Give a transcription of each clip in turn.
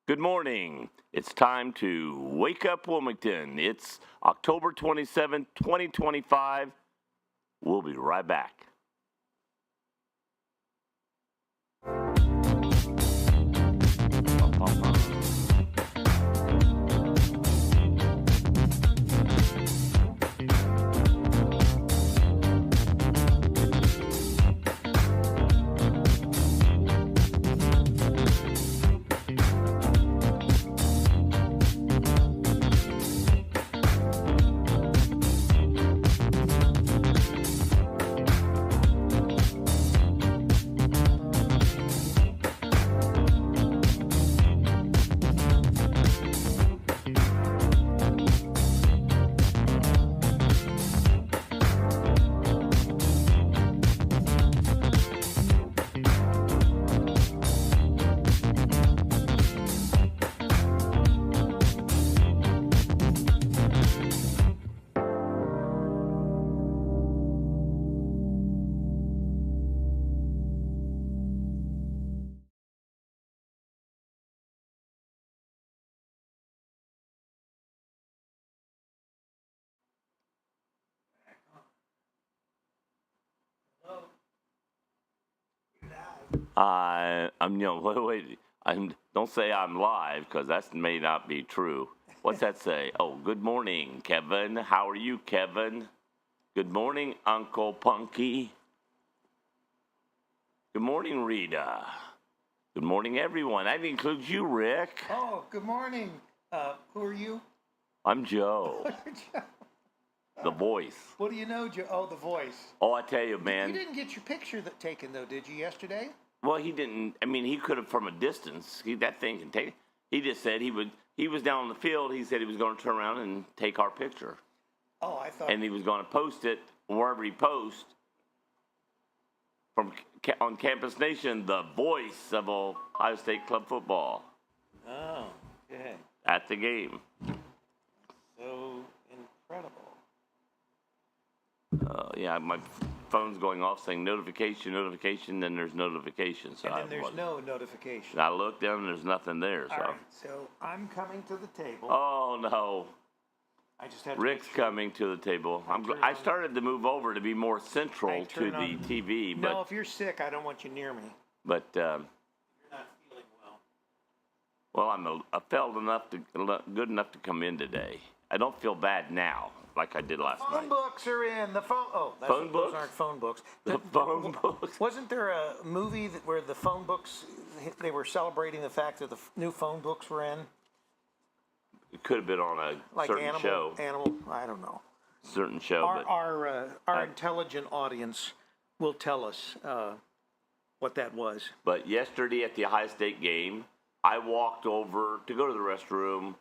Good morning. It's time to wake up Wilmington. It's October 27th, 2025. We'll be right back. Wait. Don't say I'm live because that may not be true. What's that say? Oh, good morning, Kevin. How are you, Kevin? Good morning, Uncle Punky. Good morning, Rita. Good morning, everyone. That includes you, Rick. Oh, good morning. Who are you? I'm Joe. The voice. What do you know, Joe? Oh, the voice. Oh, I tell you, man. You didn't get your picture taken, though, did you, yesterday? Well, he didn't. I mean, he could have from a distance. That thing can take. He just said he would. He was down on the field. He said he was going to turn around and take our picture. Oh, I thought. And he was going to post it wherever he posts on Campus Nation, the voice of Ohio State club football. Oh, okay. At the game. So incredible. Yeah, my phone's going off saying notification, then there's notification. So and then there's no notification. I looked down and there's nothing there. All right, so I'm coming to the table. Oh, no. I just had Rick's coming to the table. I started to move over to be more central to the TV. No, if you're sick, I don't want you near me. But you're not feeling well, I felt good enough to come in today. I don't feel bad now like I did last night. Phone books are in. Phone books? Those aren't phone books. The phone books. Wasn't there a movie where the phone books, they were celebrating the fact that the new phone books were in? It could have been on a certain show. I don't know. Certain show. Our intelligent audience will tell us what that was. But yesterday at the Ohio State game, I walked over to go to the restroom,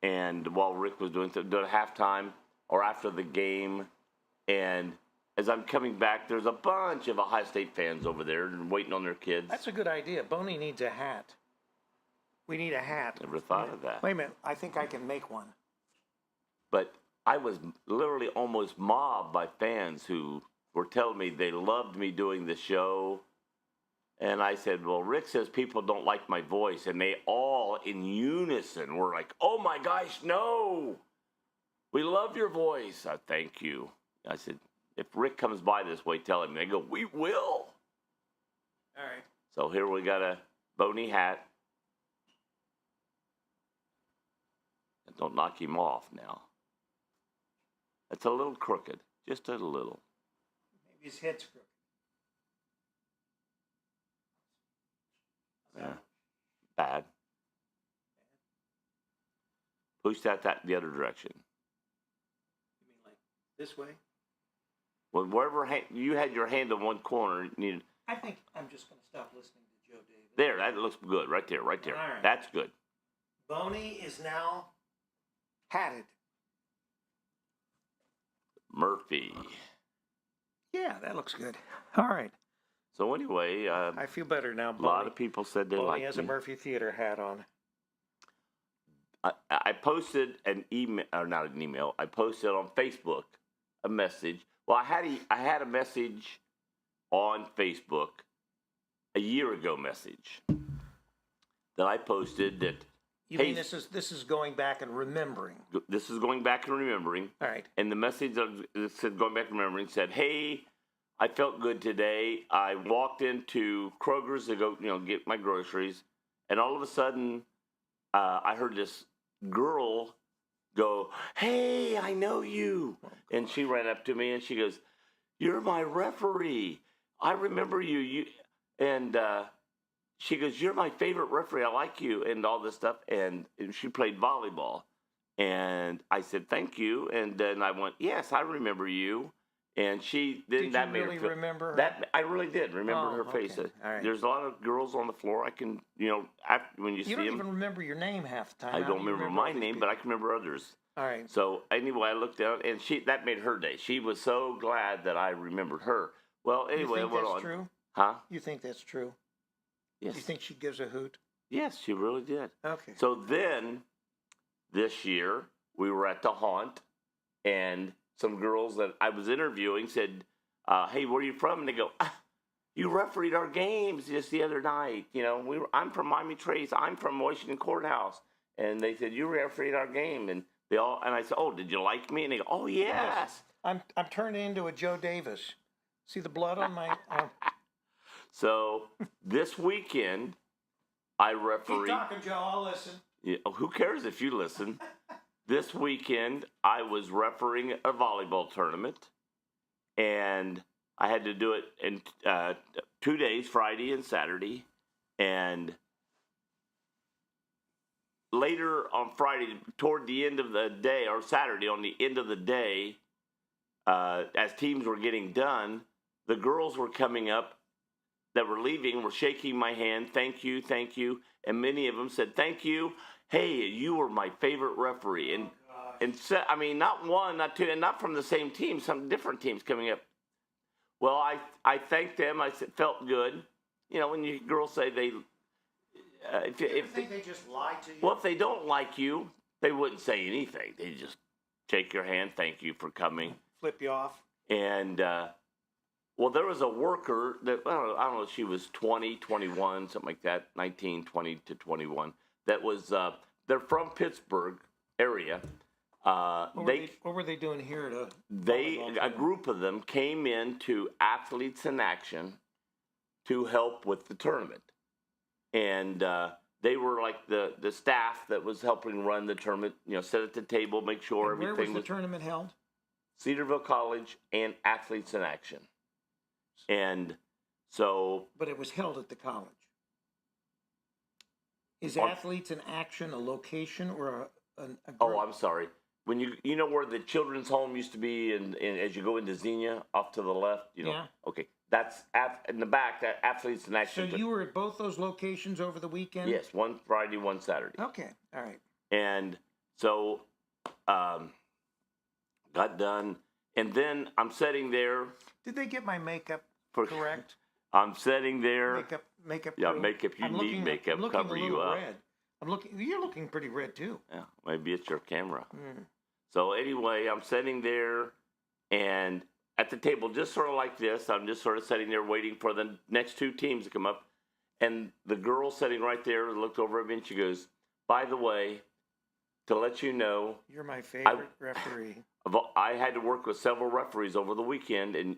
and while Rick was doing halftime or after the game, and as I'm coming back, there's a bunch of Ohio State fans over there and waiting on their kids. That's a good idea. Boney needs a hat. We need a hat. Never thought of that. Wait a minute. I think I can make one. But I was literally almost mobbed by fans who were telling me they loved me doing the show. And I said, well, Rick says people don't like my voice. And they all in unison were like, oh my gosh, no. We love your voice. Thank you. I said, if Rick comes by this way, tell him. They go, we will. All right. So here we got a Boney hat. Don't knock him off now. It's a little crooked, just a little. Maybe his head's crooked. Yeah. Bad. Push that the other direction. You mean like this way? Well, wherever you had your hand in one corner, I think I'm just going to stop listening to Joe Davis. There, that looks good. Right there. All right. That's good. Boney is now hatted. Murphy. Yeah, that looks good. All right. So anyway, I feel better now. A lot of people said they liked me. Boney has a Murphy Theater hat on. I posted an email, or not an email. I posted on Facebook a message. Well, I had a message on Facebook, a year ago message, that I posted that, You hey, mean this is going back and remembering? this is going back and remembering. All right. And the message that said going back and remembering said, hey, I felt good today. I walked into Kroger's to go, get my groceries. And all of a sudden, I heard this girl go, hey, I know you. And she ran up to me and she goes, you're my referee. I remember you. And she goes, you're my favorite referee. I like you and all this stuff. And she played volleyball. And I said, thank you. And then I went, yes, I remember you. And she then Did that you made really her feel, remember her? that I really did remember her face. Okay. All right. There's a lot of girls on the floor. I can, after, when you see You don't them, even remember your name half the time. I How don't do you remember all my these name, people? but I can remember others. All right. So anyway, I looked down, and that made her day. She was so glad that I remembered her. Well, anyway, you think went that's on. true? Huh? You think that's true? Yes. You think she gives a hoot? Yes, she really did. Okay. So then, this year, we were at the haunt, and some girls that I was interviewing said, hey, where are you from? And they go, you refereed our games just the other night. I'm from Miami Trace. I'm from Washington Courthouse. And they said, you refereed our game. And I said, oh, did you like me? And they go, oh, yes. I'm turning into a Joe Davis. See the blood on my... So this weekend, I refereed. Keep talking, Joe. I'll listen. Yeah, who cares if you listen? This weekend, I was refereeing a volleyball tournament, and I had to do it in 2 days, Friday and Saturday. And later on Friday, toward the end of the day, or Saturday, on the end of the day, as teams were getting done, the girls were coming up that were leaving, were shaking my hand, thank you, and many of them said, thank you, hey, you were my favorite referee. And so, I mean, not one, not two, and not from the same team, some different teams coming up. Well, I thanked them, I said, felt good. When you girls say they... if they just lie to you? Well, if they don't like you, they wouldn't say anything. They just shake your hand, thank you for coming. Flip you off. And... well, there was a worker that, I don't know, she was 20, 21, something like that, 19, 20 to 21, that was, they're from Pittsburgh area. What were they doing here? A group of them came in to Athletes in Action to help with the tournament. And they were like the staff that was helping run the tournament, sit at the table, make sure and everything where was the tournament held? Cedarville College and Athletes in Action. And so... But it was held at the college. Is Athletes in Action a location or a group? Oh, I'm sorry. When you know where the children's home used to be, and as you go into Xenia, off to the left, Yeah. Okay, that's in the back, that Athletes in Action. So you were at both those locations over the weekend? Yes, one Friday, one Saturday. Okay, all right. And so, got done, and then I'm sitting there... Did they get my makeup correct? I'm sitting there. Makeup. Yeah, crew. makeup. You need makeup. Cover you up. Red. You're looking pretty red too. Yeah, maybe it's your camera. Mm. So anyway, I'm sitting there, and at the table, just sort of like this. I'm just sort of sitting there waiting for the next two teams to come up, and the girl sitting right there looked over at me and she goes, "By the way, to let you know, you're my favorite referee. I had to work with several referees over the weekend, and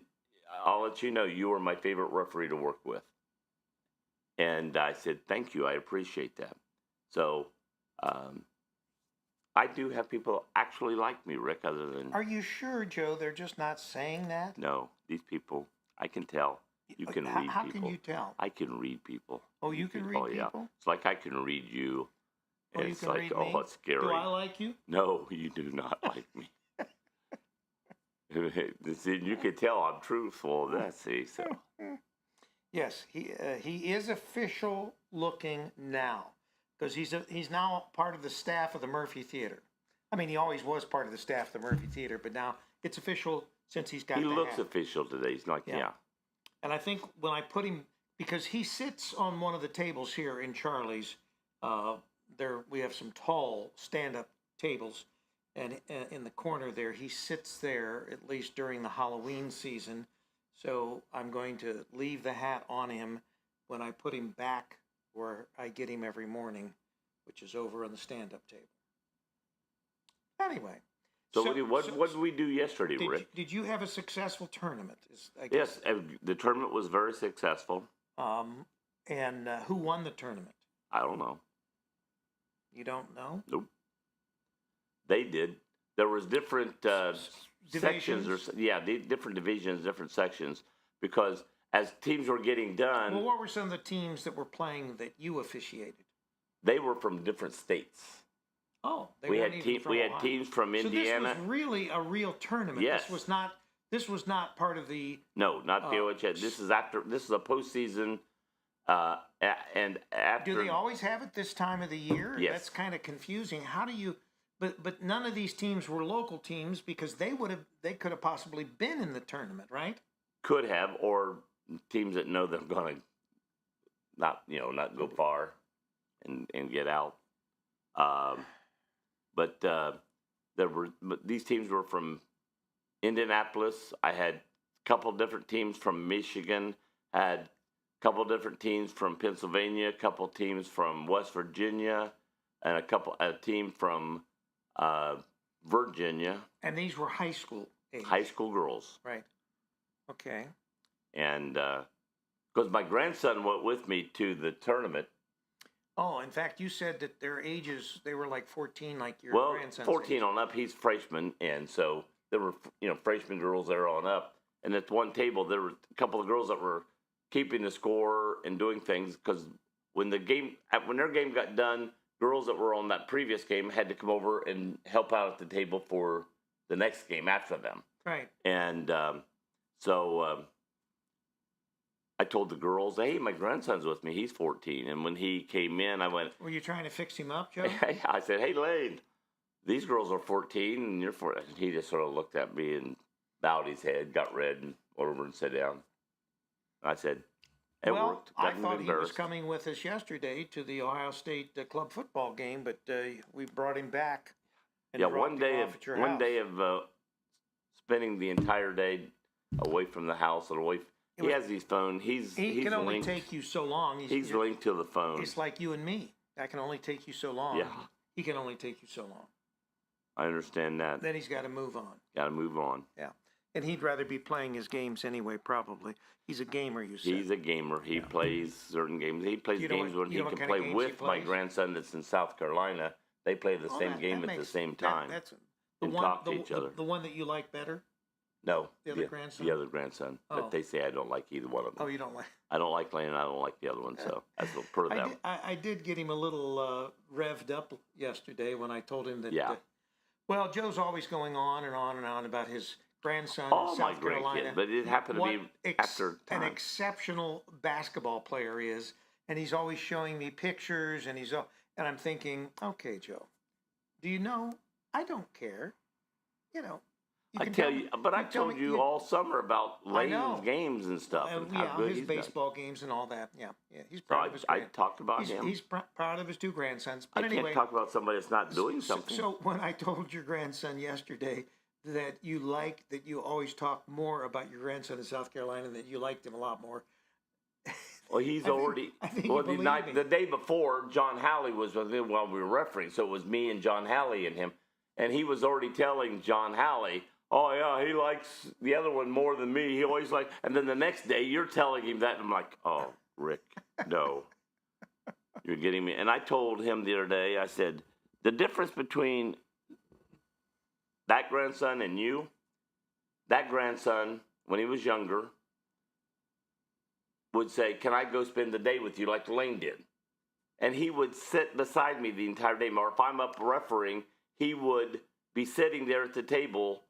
I'll let you know you are my favorite referee to work with." And I said, "Thank you. I appreciate that." So, I do have people actually like me, Rick, other than... Are you sure, Joe, they're just not saying that? No, these people, I can tell. You can read people. How can you tell? I can read people. Oh, you can read people? Yeah. It's like I can read you. Oh, you it's can like, read me? It's scary. Do I like you? No, you do not like me. You can tell I'm truthful. So. Yes, he is official looking now, because he's now part of the staff of the Murphy Theater. I mean, he always was part of the staff of the Murphy Theater, but now it's official since he's got. He looks hat. official today. He's like, yeah. And I think when I put him, because he sits on one of the tables here in Charlie's. We have some tall stand-up tables, and in the corner there, he sits there at least during the Halloween season. So I'm going to leave the hat on him when I put him back where I get him every morning, which is over on the stand-up table. Anyway. So what did we do yesterday, Rick? Did you have a successful tournament? Yes, the tournament was very successful. And who won the tournament? I don't know. You don't know? Nope. They did. There was different sections, different divisions, different sections, because as teams were getting done. Well, what were some of the teams that were playing that you officiated? They were from different states. Oh, we had teams from Indiana. So this was really a real tournament. Yes. This was not part of the. No, not the OHS. This is a postseason. And after. Do they always have it this time of the year? Yes. That's kind of confusing. How do you? But none of these teams were local teams because they could have possibly been in the tournament, right? Could have, or teams that know they're going to not go far and get out. But these teams were from Indianapolis. I had a couple different teams from Michigan. Had a couple different teams from Pennsylvania. A couple teams from West Virginia, and a team from Virginia. And these were high school age. High school girls. Right. Okay. And because my grandson went with me to the tournament. Oh, in fact, you said that their ages, they were like 14, like your grandson's 14 age. on up. He's freshman, and so there were freshman girls there on up. And at one table, there were a couple of girls that were keeping the score and doing things because when their game got done, girls that were on that previous game had to come over and help out at the table for the next game after them. Right. And so I told the girls, hey, my grandson's with me. He's 14. And when he came in, I went. Were you trying to fix him up, Joe? I said, hey, Lane, these girls are 14 and you're 14. He just sort of looked at me and bowed his head, got red, and went over and sat down. I said, it worked. I thought he was coming with us yesterday to the Ohio State club football game, but we brought him back. And one day of spending the entire day away from the house and away. He has his phone. He can only take you so long. He's linked to the phone. It's like you and me. That can only take you so long. Yeah. He can only take you so long. I understand that. Then he's got to move on. Got to move on. Yeah. And he'd rather be playing his games anyway, probably. He's a gamer, you said. He's a gamer. He plays certain games. He plays games when he can play with my grandson that's in South Carolina. They play the same game at the same time. Talk to each other. The one that you like better? No. The other grandson? The other grandson. Oh. But they say I don't like either one of them. Oh, you don't like? I don't like Lane and I don't like the other one, so that's per them. I did get him a little revved up yesterday when I told him that. Yeah. Well, Joe's always going on and on and on about his grandson in South Carolina. But it happened to be after time. An exceptional basketball player is, and he's always showing me pictures, and and I'm thinking, okay, Joe, do you know? I don't care. I told you all summer about Lane's games and stuff. And his baseball games and all that. Yeah, he's proud of his I talked about him. He's proud of his two grandsons. But anyway, can't talk about somebody that's not doing something. So when I told your grandson yesterday that you always talk more about your grandson in South Carolina, that you liked him a lot more. Well, he's already. The day before, John Halley was with him while we were refereeing, so it was me and John Halley and him, and he was already telling John Halley, oh, yeah, he likes the other one more than me. He always and then the next day you're telling him that, and I'm like, oh, Rick, no. You're getting me. And I told him the other day, I said, the difference between that grandson and you, that grandson, when he was younger, would say, can I go spend the day with you like Lane did? And he would sit beside me the entire day. Or if I'm up refereeing, he would be sitting there at the table.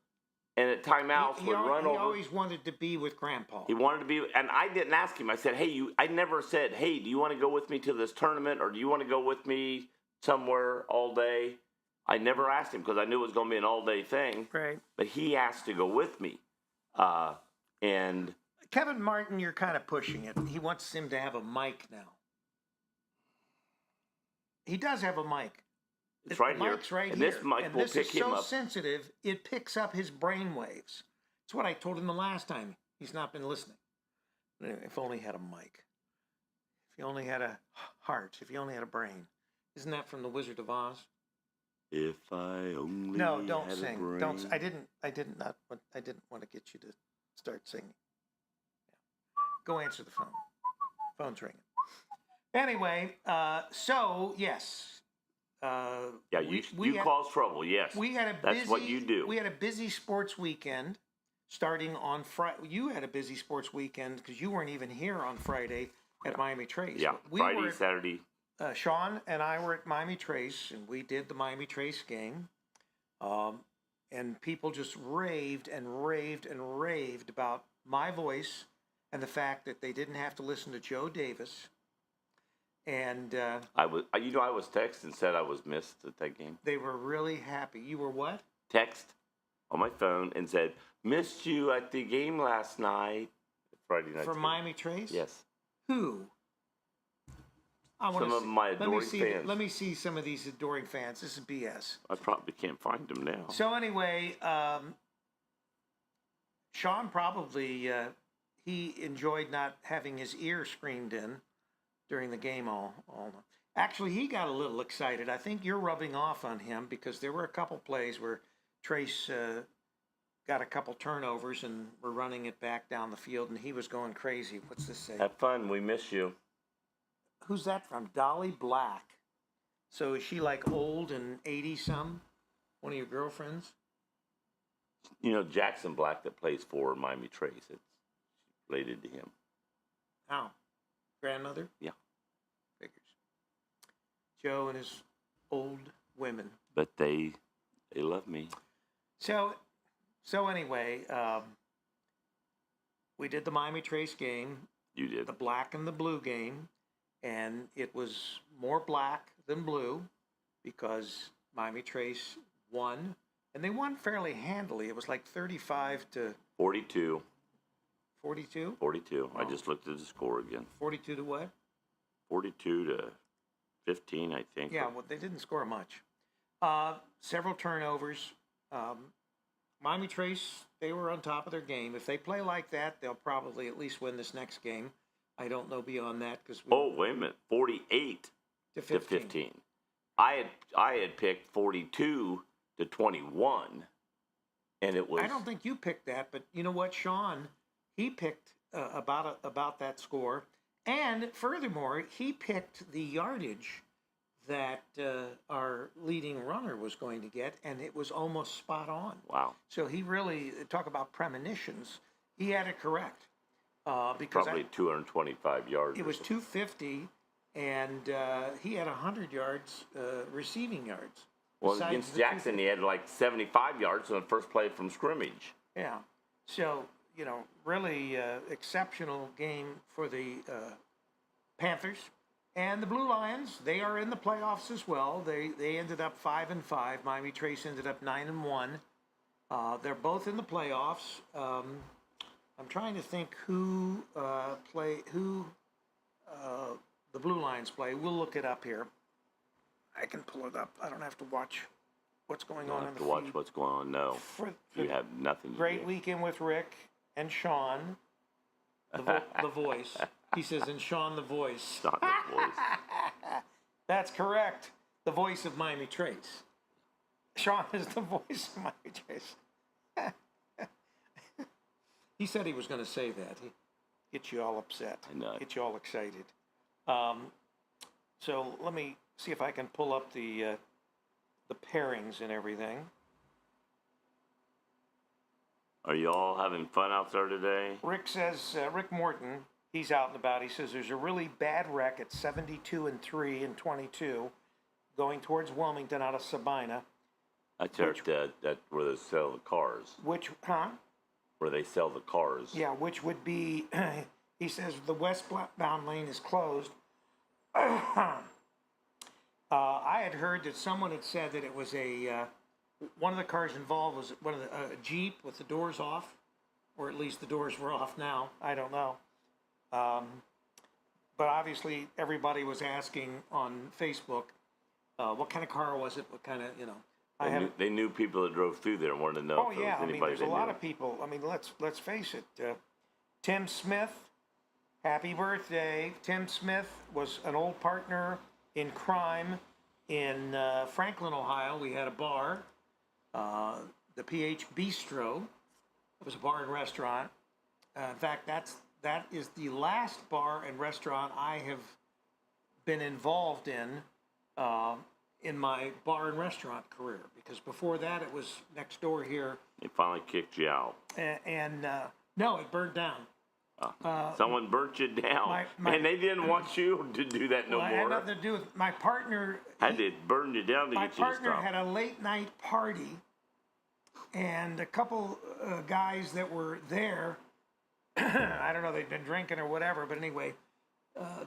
And at timeouts would run over. He always wanted to be with Grandpa. He wanted to be, and I didn't ask him. I said, hey, I never said, hey, do you want to go with me to this tournament, or do you want to go with me somewhere all day? I never asked him because I knew it was going to be an all-day thing. Right. But he asked to go with me. And Kevin Martin, you're kind of pushing it. He wants him to have a mic now. He does have a mic. It's right here. Mic's right and here. This mic will pick him up. This is so sensitive, it picks up his brain waves. It's what I told him the last time. He's not been listening. Anyway, if only he had a mic. If you only had a heart, if you only had a brain. Isn't that from The Wizard of Oz? If I only No, don't had sing. a brain. Don't. I didn't want to get you to start singing. Go answer the phone. Phone's ringing. Anyway, so yes. Yeah, you cause trouble. Yes, We had a that's busy, what you do. We had a busy sports weekend starting on Friday. You had a busy sports weekend because you weren't even here on Friday at Miami Trace. Yeah, We Friday, were, Saturday. Sean and I were at Miami Trace, and we did the Miami Trace game. And people just raved and raved and raved about my voice and the fact that they didn't have to listen to Joe Davis. And I was texted and said I was missed at that game. they were really happy. You were what? Text on my phone and said, missed you at the game last night. Friday night. For Miami Trace? Yes. Who? Some of my adoring fans. Let me see some of these adoring fans. This is BS. I probably can't find them now. So anyway, Sean probably he enjoyed not having his ear screamed in during the game all. Actually, he got a little excited. I think you're rubbing off on him because there were a couple plays where Trace got a couple turnovers and were running it back down the field, and he was going crazy. What's this say? Have fun. We miss you. Who's that from? Dolly Black. So is she like old and 80-some? One of your girlfriends? You know, Jackson Black that plays for Miami Trace. It's related to him. Oh. Grandmother? Yeah. Figures. Joe and his old women. But they love me. So anyway, we did the Miami Trace game. You did. The black and the blue game. And it was more black than blue because Miami Trace won. And they won fairly handily. It was like 35 to 42. 42? 42. Oh. I just looked at the score again. 42 to what? 42 to 15, I think. Yeah, well, they didn't score much. Several turnovers. Miami Trace, they were on top of their game. If they play like that, they'll probably at least win this next game. I don't know beyond that because wait a minute. 48 to to 15. I had picked 42 to 21, and it was. I don't think you picked that, but you know what, Sean? He picked about that score, and furthermore, he picked the yardage that our leading runner was going to get, and it was almost spot on. Wow! So he really talk about premonitions. He had it correct because probably 225 yards. It was 250, and he had 100 yards receiving yards. Well, against Jackson, he had like 75 yards on the first play from scrimmage. Yeah. So, really exceptional game for the Panthers. And the Blue Lions, they are in the playoffs as well. They ended up 5-5. Miami Trace ended up 9-1. They're both in the playoffs. I'm trying to think who the Blue Lions play. We'll look it up here. I can pull it up. I don't have to watch what's going on in the feed. Watch what's going on. No, you have nothing to Great do. weekend with Rick and Sean, the voice. He says, and Sean the voice. Not the voice. That's correct. The voice of Miami Trace. Sean is the voice of Miami Trace. He said he was going to say that. He get you all upset. I know. Get you all excited. So let me see if I can pull up the pairings and everything. Are you all having fun out there today? Rick says, Rick Morton, he's out and about. He says there's a really bad wreck at 72 and 3 and 22 going towards Wilmington out of Sabina. That's that where they sell the cars. Where they sell the cars. Yeah, which would be, he says the westbound lane is closed. I had heard that someone had said that it was one of the cars involved was a Jeep with the doors off, or at least the doors were off now. I don't know. But obviously everybody was asking on Facebook, what kind of car was it? What kind of, They knew people that drove through there and wanted to know if there was anybody there's a lot of people. I mean, let's face it. Tim Smith Happy birthday. Tim Smith was an old partner in crime in Franklin, Ohio. We had a bar, the PH Bistro. It was a bar and restaurant. In fact, that is the last bar and restaurant I have been involved in my bar and restaurant career, because before that it was next door here. They finally kicked you out. And no, it burned down. Someone burnt you down, and they didn't want you to do that no more. It had nothing to do with my partner. Had to burn you down to get you to stop. My partner had a late night party, and a couple guys that were there, I don't know, they'd been drinking or whatever, but anyway,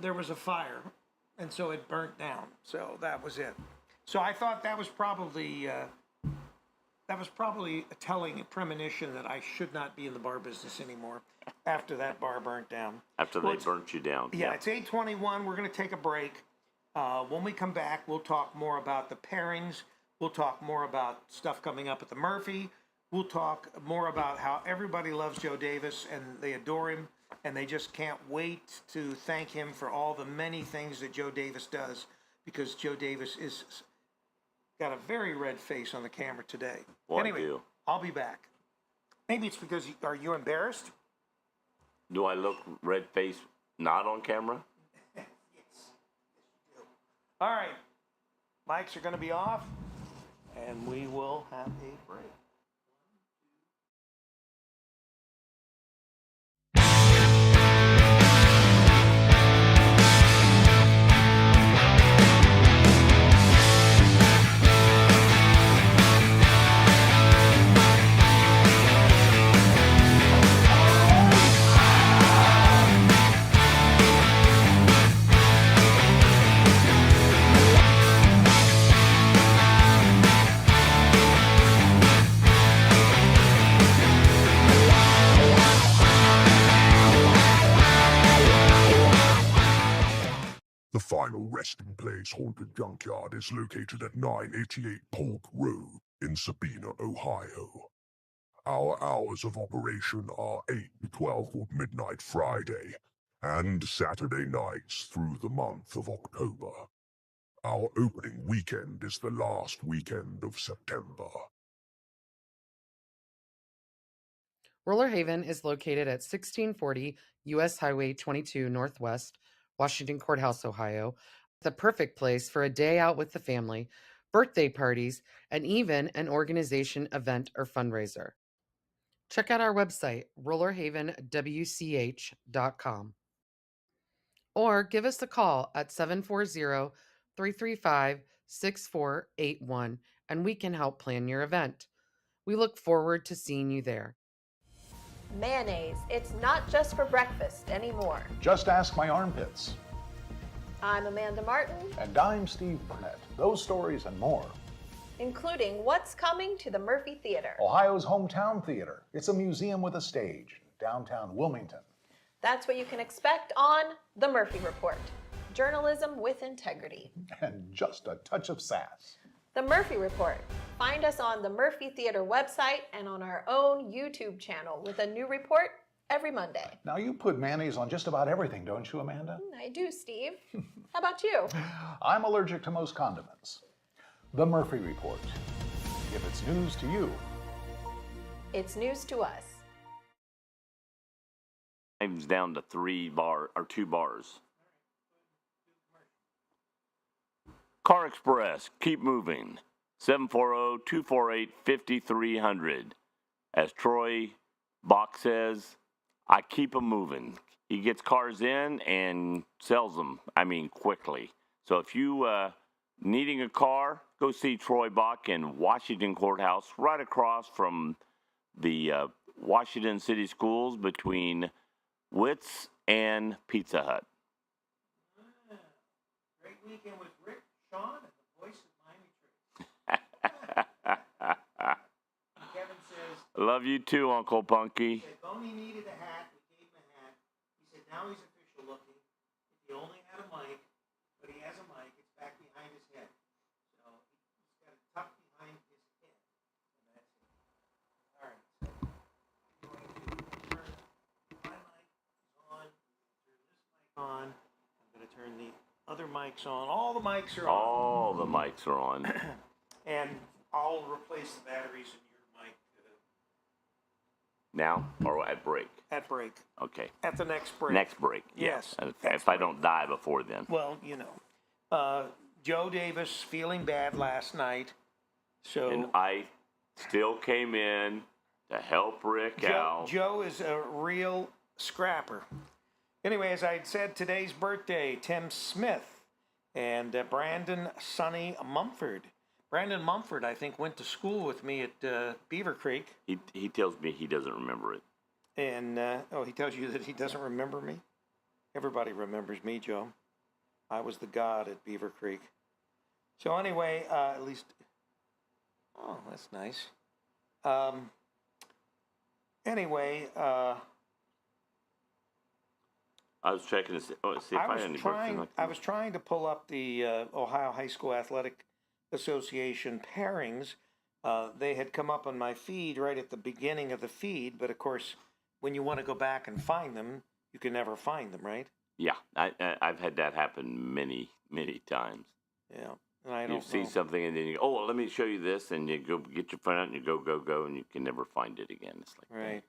there was a fire, and so it burnt down. So that was it. So I thought that was probably a telling premonition that I should not be in the bar business anymore after that bar burnt down. After they burnt you down. Yeah, it's 8:21. We're going to take a break. When we come back, we'll talk more about the pairings. We'll talk more about stuff coming up at the Murphy. We'll talk more about how everybody loves Joe Davis and they adore him, and they just can't wait to thank him for all the many things that Joe Davis does, because Joe Davis is got a very red face on the camera today. Well, anyway, I'll be back. Maybe it's because are you embarrassed? Do I look red-faced not on camera? Yes, you do. All right, mics are going to be off, and we will have a break. The final resting place haunted junkyard is located at 988 Polk Road in Sabina, Ohio. Our hours of operation are 8 to 12 on midnight Friday and Saturday nights through the month of October. Our opening weekend is the last weekend of September. Roller Haven is located at 1640 U.S. Highway 22 Northwest, Washington Courthouse, Ohio, the perfect place for a day out with the family, birthday parties, and even an organization, event, or fundraiser. Check out our website, rollerhavenwch.com, or give us a call at 740-335-6481, and we can help plan your event. We look forward to seeing you there. Mayonnaise, it's not just for breakfast anymore. Just ask my armpits. I'm Amanda Martin. And I'm Steve Burnett. Those stories and more. Including what's coming to the Murphy Theater. Ohio's hometown theater. It's a museum with a stage in downtown Wilmington. That's what you can expect on The Murphy Report. Journalism with integrity. And just a touch of sass. The Murphy Report. Find us on the Murphy Theater website and on our own YouTube channel with a new report every Monday. Now you put mayonnaise on just about everything, don't you, Amanda? I do, Steve. How about you? I'm allergic to most condiments. The Murphy Report. If it's news to you, it's news to us. It's down to 2 bars. Car Express, keep moving. 740-248-5300. As Troy Bach says, I keep them moving. He gets cars in and sells them, quickly. So if you needing a car, go see Troy Bach in Washington Courthouse, right across from the Washington City Schools between Wits and Pizza Hut. Great weekend with Rick, Sean, and the voice of Miami Trade. Kevin says, Love you too, Uncle Punky. He said Boney needed a hat. We gave him a hat. He said now he's official looking. If he only had a mic, but he has a mic, it's back behind his head. So he's got it tucked behind his head. And that's it. All right. So I'm going to turn my mic is on. Turn this Other mics on. All the mics are on. All the mics are on. And I'll replace the batteries in your mic Now or at break? at break. Okay. At the next break. Next break. Yes. And next if I break. don't die before then. Well, you know. Joe Davis feeling bad last night. So And I still came in to help Rick out. Joe is a real scrapper. Anyway, as I had said, today's birthday, Tim Smith and Brandon Sonny Mumford. Brandon Mumford, I think, went to school with me at Beaver Creek. He tells me he doesn't remember it. And, he tells you that he doesn't remember me? Everybody remembers me, Joe. I was the god at Beaver Creek. So anyway, at least, oh, that's nice. Anyway, I was checking to see if I had any birthday. I was trying to pull up the Ohio High School Athletic Association pairings. They had come up on my feed right at the beginning of the feed, but of course, when you want to go back and find them, you can never find them, right? Yeah, I've had that happen many, many times. Yeah, and I don't You see know. something and then you go, oh, well, let me show you this, and you go get your phone out and you go, and you can never find it again. It's like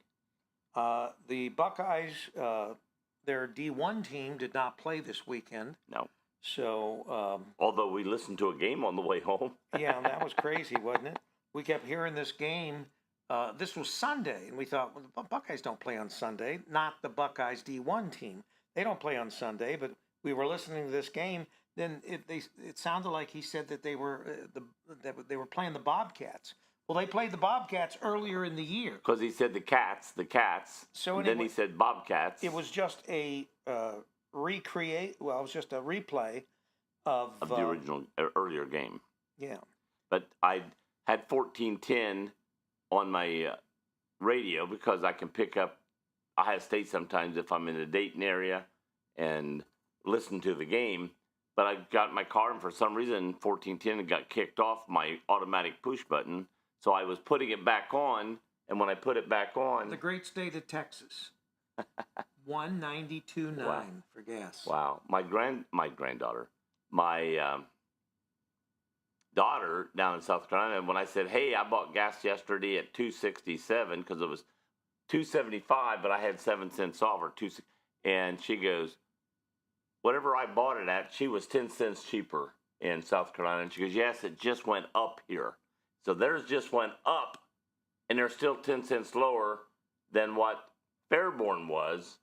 Right. The Buckeyes, their D1 team did not play this weekend. No. So, Although we listened to a game on the way home. yeah, that was crazy, wasn't it? We kept hearing this game. This was Sunday, and we thought, well, the Buckeyes don't play on Sunday. Not the Buckeyes D1 team. They don't play on Sunday, but we were listening to this game. Then it sounded like he said that they were playing the Bobcats. Well, they played the Bobcats earlier in the year. Because he said the cats. So and then anyway, he said Bobcats. It was just a it was just a replay of the original earlier game. Yeah. But I had 1410 on my radio because I can pick up Ohio State sometimes if I'm in the Dayton area and listen to the game. But I got in my car and for some reason 1410 got kicked off my automatic push button. So I was putting it back on, and when I put it back on, The great state of Texas. 192.9 Wow. for gas. wow, my granddaughter, my daughter down in South Carolina, when I said, hey, I bought gas yesterday at $2.67 because it was $2.75, but I had 7 cents off, or $2, and she goes, whatever I bought it at, she was 10 cents cheaper in South Carolina, and she goes, yes, it just went up here. So theirs just went up, and they're still 10 cents lower than what Fairborn was,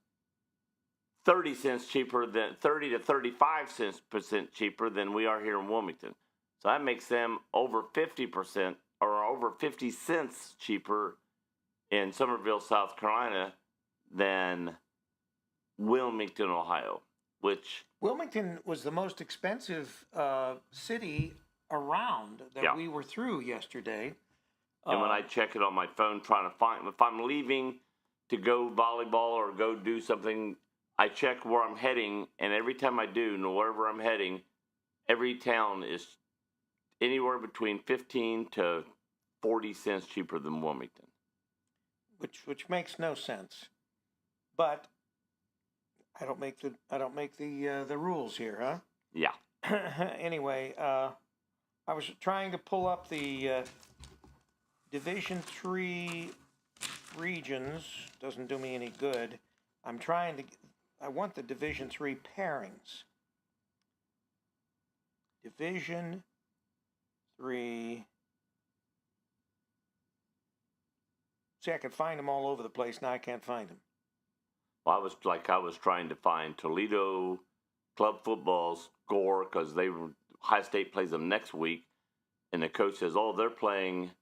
30 cents cheaper than 30 to 35% cheaper than we are here in Wilmington. So that makes them over 50% or over 50 cents cheaper in Summerville, South Carolina than Wilmington, Ohio, which Wilmington was the most expensive city around that Yeah. we were through yesterday. and when I check it on my phone trying to find, if I'm leaving to go volleyball or go do something, I check where I'm heading, and every time I do, wherever I'm heading, every town is anywhere between 15 to 40 cents cheaper than Wilmington. which makes no sense. But I don't make the rules here, huh? Yeah. Anyway, I was trying to pull up the Division III regions. Doesn't do me any good. I want the Division III pairings. Division III. See, I could find them all over the place. Now I can't find them. Well, I was trying to find Toledo club football score because Ohio State plays them next week, and the coach says, "Oh, they're playing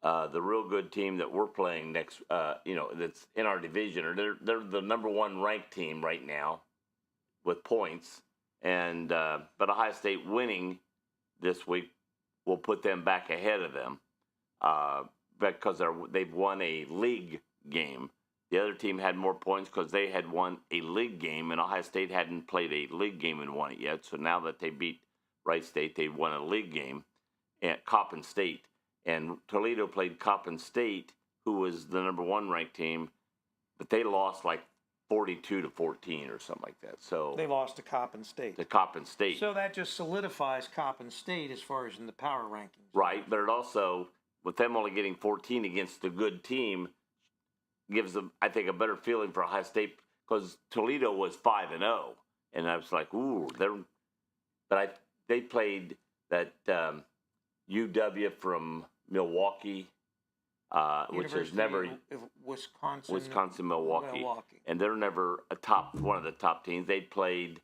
the real good team that we're playing next. That's in our division, or they're the number one ranked team right now with points, and but Ohio State winning this week will put them back ahead of them because they've won a league game." The other team had more points because they had won a league game, and Ohio State hadn't played a league game and won it yet. So now that they beat Wright State, they won a league game at Coppin State. And Toledo played Coppin State, who was the number one ranked team, but they lost like 42-14 or something like that. So They lost to Coppin State. to Coppin State. So that just solidifies Coppin State as far as in the power rankings. Right, but it also, with them only getting 14 against a good team, gives them, I think, a better feeling for Ohio State, because Toledo was 5-0, and I was like, ooh, they played that UW from Milwaukee, which is never of Wisconsin, Milwaukee, and they're never one of the top teams. They played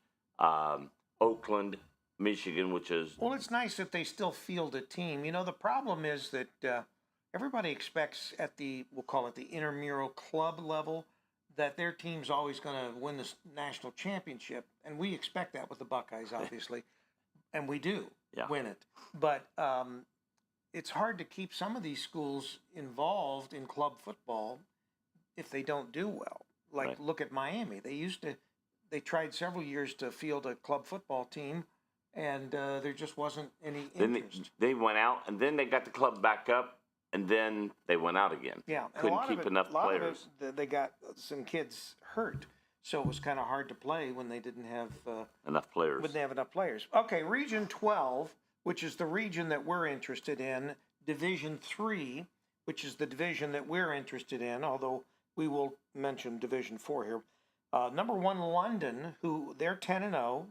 Oakland, Michigan, which is Well, it's nice that they still field a team. You know, the problem is that everybody expects at we'll call it the intramural club level, that their team's always going to win the national championship. And we expect that with the Buckeyes, obviously. And we do win it. But it's hard to keep some of these schools involved in club football if they don't do well. Like, look at Miami. They tried several years to field a club football team, and there just wasn't any interest. They went out, and then they got the club back up, and then they went out again. Yeah, couldn't keep enough players. They got some kids hurt, so it was kind of hard to play when they didn't have enough players. When they have enough players. Okay, Region 12, which is the region that we're interested in. Division 3, which is the division that we're interested in, although we will mention Division 4 here. Number 1, London, who they're 10-0.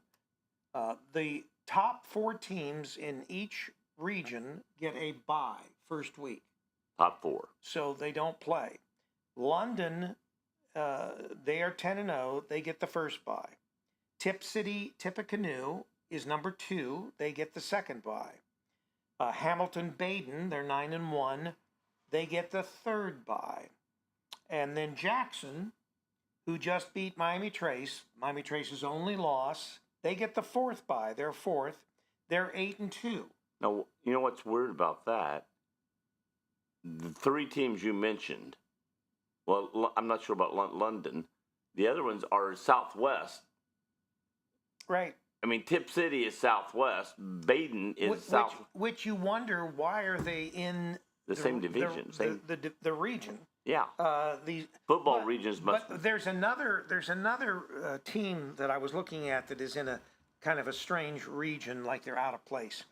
The top 4 teams in each region get a bye first week. Top 4. So they don't play. London, they are 10-0. They get the first bye. Tip City, Tippecanoe is number 2. They get the second bye. Hamilton Baden, they're 9-1. They get the third bye. And then Jackson, who just beat Miami Trace, Miami Trace's only loss, they get the fourth bye. They're 4th. They're 8-2. Now, you know what's weird about that? The 3 teams you mentioned, well, I'm not sure about London. The other ones are Southwest. Right. I mean, Tip City is Southwest. Baden is South. Which you wonder, why are they in the same division? The region. Yeah. The football regions must. But there's another team that I was looking at that is in a kind of a strange region, like they're out of place.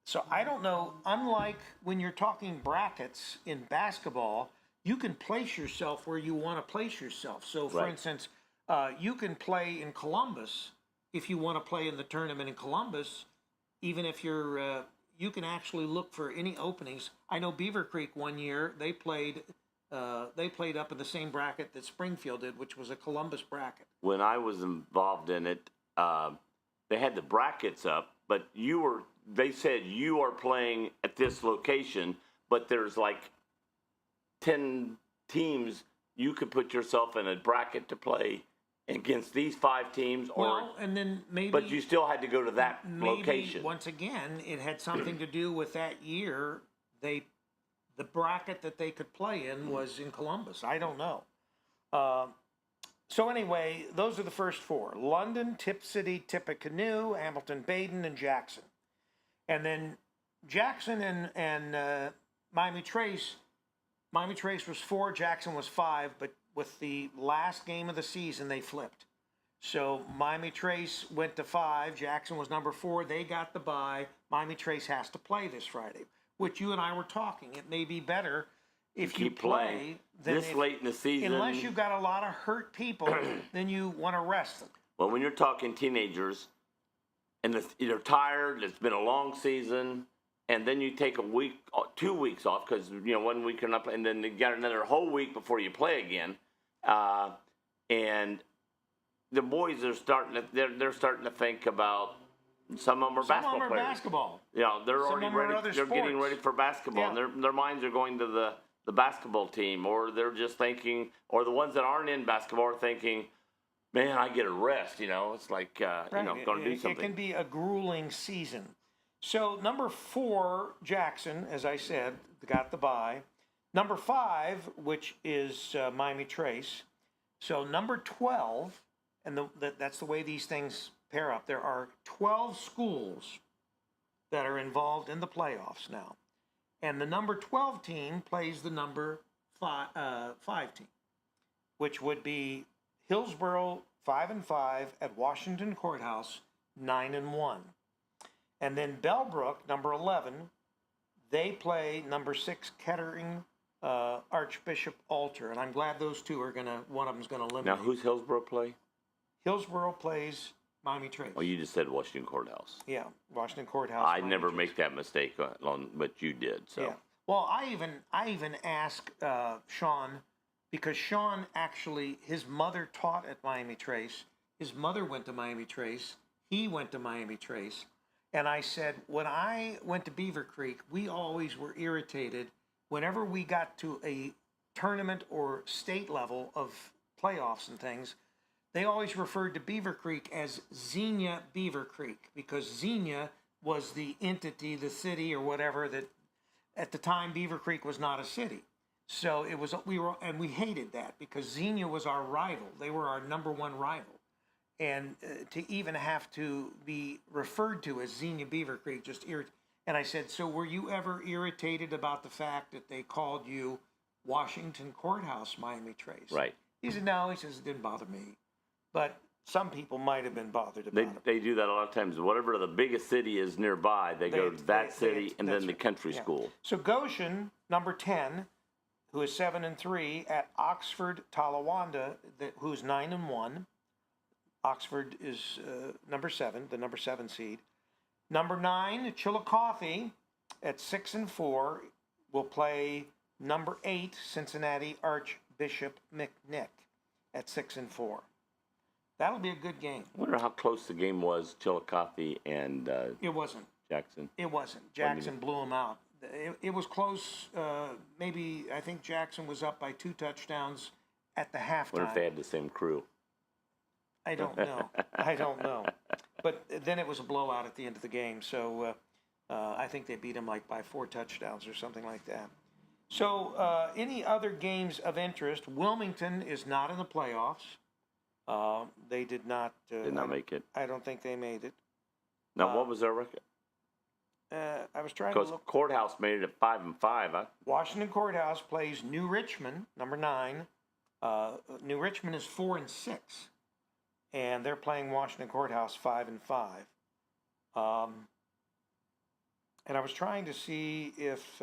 So I don't know. Unlike when you're talking brackets in basketball, you can place yourself where you want to place yourself. So, for instance, you can play in Columbus if you want to play in the tournament in Columbus. Even if you're, you can actually look for any openings. I know Beaver Creek one year they played up in the same bracket that Springfield did, which was a Columbus bracket. When I was involved in it, they had the brackets up, but they said you are playing at this location, but there's like 10 teams. You could put yourself in a bracket to play against these 5 teams, and then maybe. But you still had to go to that location. Once again, it had something to do with that year. The bracket that they could play in was in Columbus. I don't know. So anyway, those are the first 4: London, Tip City, Tippecanoe, Hamilton Baden, and Jackson. And then Jackson and Miami Trace. Miami Trace was 4, Jackson was 5, but with the last game of the season, they flipped. So Miami Trace went to 5, Jackson was number 4, they got the bye. Miami Trace has to play this Friday, which you and I were talking. It may be better if you play this late in the season. Unless you've got a lot of hurt people, then you want to rest them. Well, when you're talking teenagers, and they're tired, it's been a long season, and then you take a week, 2 weeks off because 1 week you're not playing, and then you got another whole week before you play again, and the boys are starting to think about. Some of them are basketball players. Basketball. They're already ready. They're getting ready for basketball, and their minds are going to the basketball team, or they're just thinking, or the ones that aren't in basketball are thinking, man, I get a rest. It's like going to do something. It can be a grueling season. So number 4, Jackson, as I said, got the bye. Number 5, which is Miami Trace. So number 12, and that's the way these things pair up. There are 12 schools that are involved in the playoffs now. And the number 12 team plays the number 5 team, which would be Hillsborough 5-5 at Washington Courthouse 9-1. And then Bellbrook, number 11, they play number 6 Kettering Archbishop Altar. And I'm glad those two are one of them's gonna eliminate. Now, who's Hillsborough play? Hillsborough plays Miami Trace. Oh, you just said Washington Courthouse. Yeah, Washington Courthouse. I Miami never Trace. make that mistake on, but you did. So. Yeah. Well, I even asked Sean, because Sean actually, his mother taught at Miami Trace. His mother went to Miami Trace. He went to Miami Trace. And I said, when I went to Beaver Creek, we always were irritated whenever we got to a tournament or state level of playoffs and things. They always referred to Beaver Creek as Xenia Beaver Creek, because Xenia was the entity, the city or whatever, that at the time Beaver Creek was not a city. So it was, we hated that because Xenia was our rival. They were our number one rival. And to even have to be referred to as Xenia Beaver Creek just irritated. And I said, so were you ever irritated about the fact that they called you Washington Courthouse Miami Trace? Right. He said, no. He says, it didn't bother me. But some people might have been bothered about it. They do that a lot of times. Whatever the biggest city is nearby, they go to that city and then the country school. So Goshen, number 10, who is 7-3, at Oxford Talawanda, who's 9-1. Oxford is number 7, the number 7 seed. Number 9, Chillicothe at 6-4 will play number 8, Cincinnati Archbishop McNick at 6-4. That'll be a good game. I wonder how close the game was, Chillicothe and It wasn't. Jackson. It wasn't. Jackson blew them out. It was close. Maybe I think Jackson was up by 2 touchdowns at the halftime. I wonder if they had the same crew. I don't know. I don't know. But then it was a blowout at the end of the game. So I think they beat them like by 4 touchdowns or something like that. So any other games of interest? Wilmington is not in the playoffs. They did not. Did not make it. I don't think they made it. Now, what was their record? I was trying to Because look. Courthouse made it at 5-5. Huh? Washington Courthouse plays New Richmond, number 9. New Richmond is 4-6, and they're playing Washington Courthouse 5-5. And I was trying to see if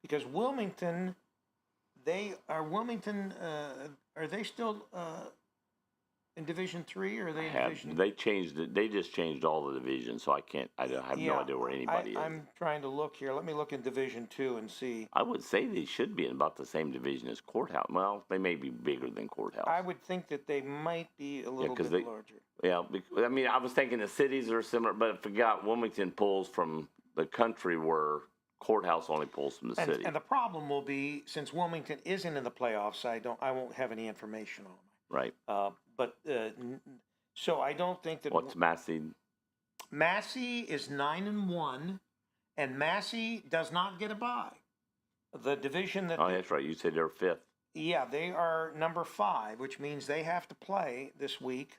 because Wilmington, are they still in Division 3 or are they in Division? They changed it. They just changed all the divisions, so I have no idea where anybody is. I'm trying to look here. Let me look in Division 2 and see. I would say they should be in about the same division as Courthouse. Well, they may be bigger than Courthouse. I would think that they might be a little bit larger. Yeah, I mean, I was thinking the cities are similar, but I forgot Wilmington pulls from the country where Courthouse only pulls from the city. And the problem will be, since Wilmington isn't in the playoffs, I won't have any information on them. Right. So I don't think that. What's Massey? Massey is 9-1, and Massey does not get a bye. The division that. Oh, that's right. You said they're 5th. Yeah, they are number 5, which means they have to play this week,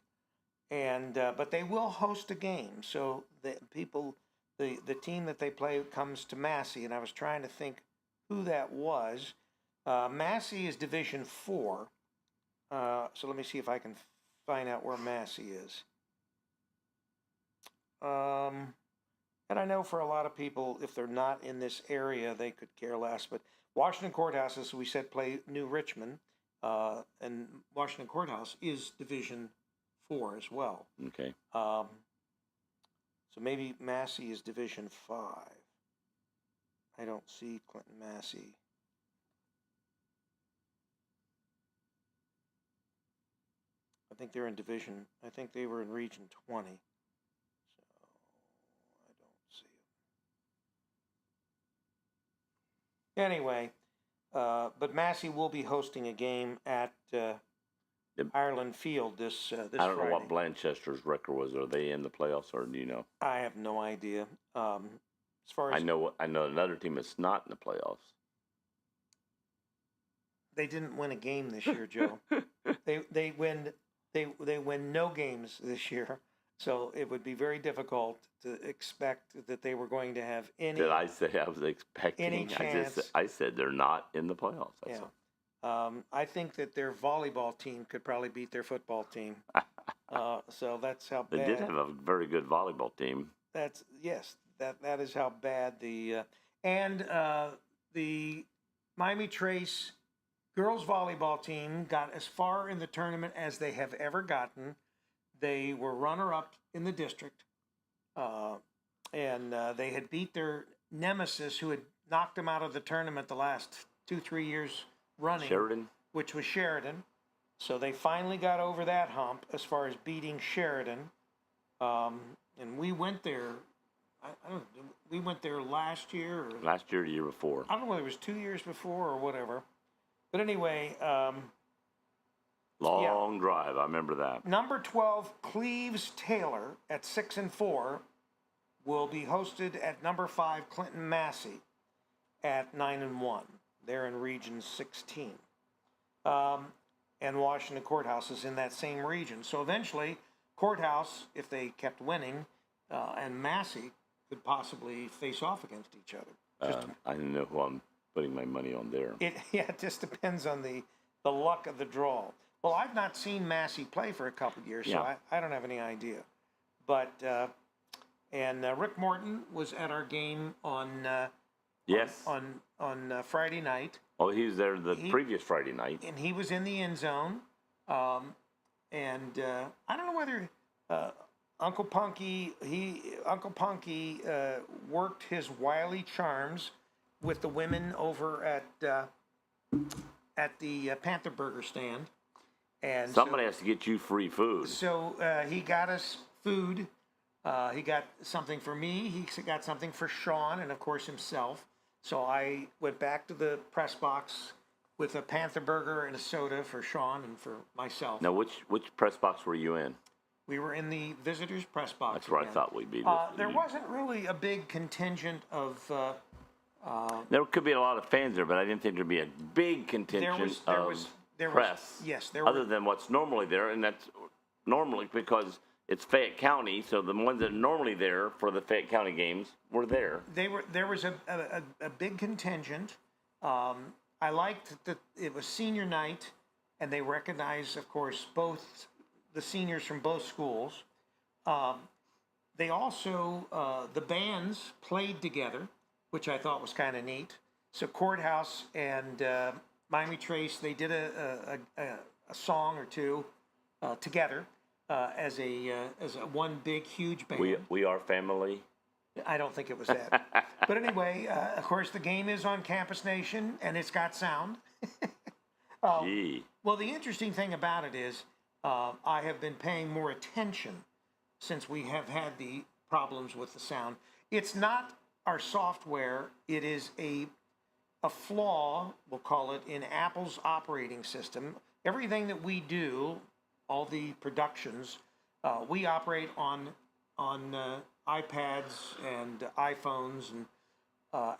and but they will host a game. So the team that they play comes to Massey, and I was trying to think who that was. Massey is Division 4. So let me see if I can find out where Massey is. And I know for a lot of people, if they're not in this area, they could care less. But Washington Courthouse, as we said, play New Richmond. And Washington Courthouse is Division 4 as well. Okay. So maybe Massey is Division 5. I don't see Clinton Massey. I think they're in Division. I think they were in Region 20. So I don't see it. Anyway, but Massey will be hosting a game at Ireland Field this I don't Friday. know what Blanchester's record was. Are they in the playoffs, or do you know? I have no idea. As far as I know another team that's not in the playoffs. they didn't win a game this year, Joe. They win no games this year, so it would be very difficult to expect that they were going to have any. Did I say I was expecting? Any chance? I said they're not in the playoffs. Yeah. I think that their volleyball team could probably beat their football team. So that's how They bad. did have a very good volleyball team. That's yes. That is how bad the the Miami Trace girls volleyball team got as far in the tournament as they have ever gotten. They were runner-up in the district, and they had beat their nemesis, who had knocked them out of the tournament the last 2-3 years running, Sheridan? which was Sheridan. So they finally got over that hump as far as beating Sheridan. And we went there. I don't know. We went there last year. Or, Last year or the year before. I don't know whether it was 2 years before or whatever. But anyway, Long drive. I remember that. number 12 Cleves Taylor at 6-4 will be hosted at number 5 Clinton Massey at 9-1. They're in Region 16. And Washington Courthouse is in that same region. So eventually, Courthouse, if they kept winning, and Massey could possibly face off against each other. I don't know who I'm putting my money on there. It just depends on the luck of the draw. Well, I've not seen Massey play for a couple of years, so Yeah. I don't have any idea. But Rick Morton was at our game on Yes. on Friday night, Oh, he was there the previous Friday night. and he was in the end zone. I don't know whether Uncle Punky worked his wily charms with the women over at the Panther Burger stand, and Somebody has to get you free food. So he got us food. He got something for me. He got something for Sean, and of course himself. So I went back to the press box with a Panther Burger and a soda for Sean and for myself. Now, which press box were you in? We were in the visitors' press box. That's where I again. thought we'd be. There wasn't really a big contingent of. There could be a lot of fans there, but I didn't think there'd be a big contingent of press. Yes, there other were. than what's normally there, and that's normally because it's Fayette County, so the ones that are normally there for the Fayette County games were there. There was a big contingent. I liked that it was senior night, and they recognized, of course, both the seniors from both schools. They also the bands played together, which I thought was kind of neat. So Courthouse and Miami Trace, they did a song or two together as a one big huge band. We are family. I don't think it was that. But anyway, of course, the game is on Campus Nation, and it's got sound. Gee. Well, the interesting thing about it is I have been paying more attention since we have had the problems with the sound. It's not our software. It is a flaw, we'll call it, in Apple's operating system. Everything that we do, all the productions, we operate on iPads and iPhones and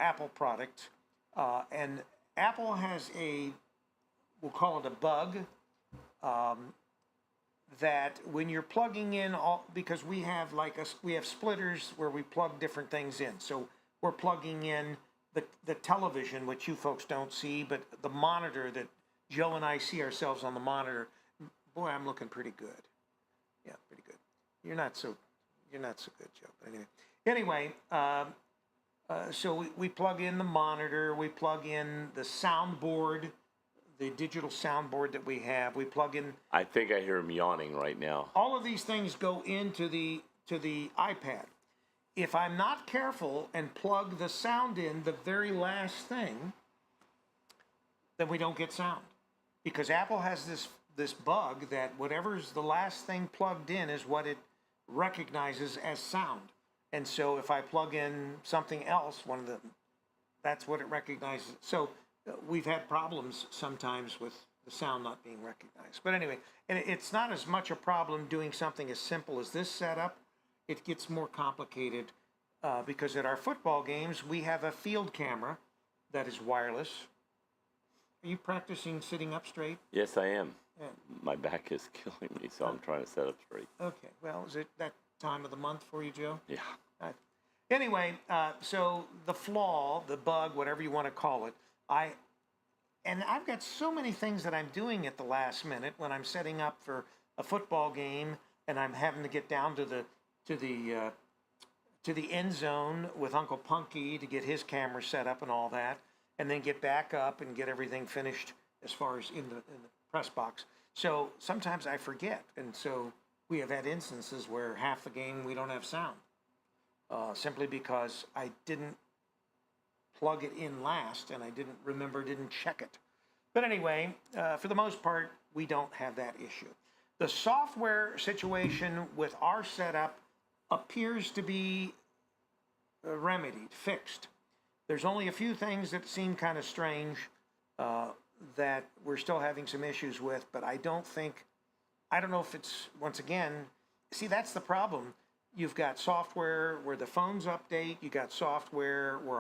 Apple product. And Apple has we'll call it a bug, that when you're plugging in because we have we have splitters where we plug different things in. So we're plugging in the television, which you folks don't see, but the monitor that Joe and I see ourselves on the monitor. Boy, I'm looking pretty good. Yeah, pretty good. You're not so good, Joe. But anyway, so we plug in the monitor, we plug in the soundboard, the digital soundboard that we have. We plug in. I think I hear him yawning right now. All of these things go into the iPad. If I'm not careful and plug the sound in the very last thing, then we don't get sound, because Apple has this bug that whatever's the last thing plugged in is what it recognizes as sound. And so if I plug in something else, that's what it recognizes. So we've had problems sometimes with the sound not being recognized. But anyway, and it's not as much a problem doing something as simple as this setup. It gets more complicated because at our football games, we have a field camera that is wireless. Are you practicing sitting up straight? Yes, I am. Yeah. My back is killing me, so I'm trying to set up straight. Okay. Well, is it that time of the month for you, Joe? Yeah. Anyway, so the flaw, the bug, whatever you want to call it, and I've got so many things that I'm doing at the last minute when I'm setting up for a football game, and I'm having to get down to the end zone with Uncle Punky to get his camera set up and all that, and then get back up and get everything finished as far as in the press box. So sometimes I forget, and so we have had instances where half the game we don't have sound, simply because I didn't plug it in last and I didn't check it. But anyway, for the most part, we don't have that issue. The software situation with our setup appears to be remedied, fixed. There's only a few things that seem kind of strange that we're still having some issues with, but I don't know if it's, once again, see, that's the problem. You've got software where the phones update, you got software where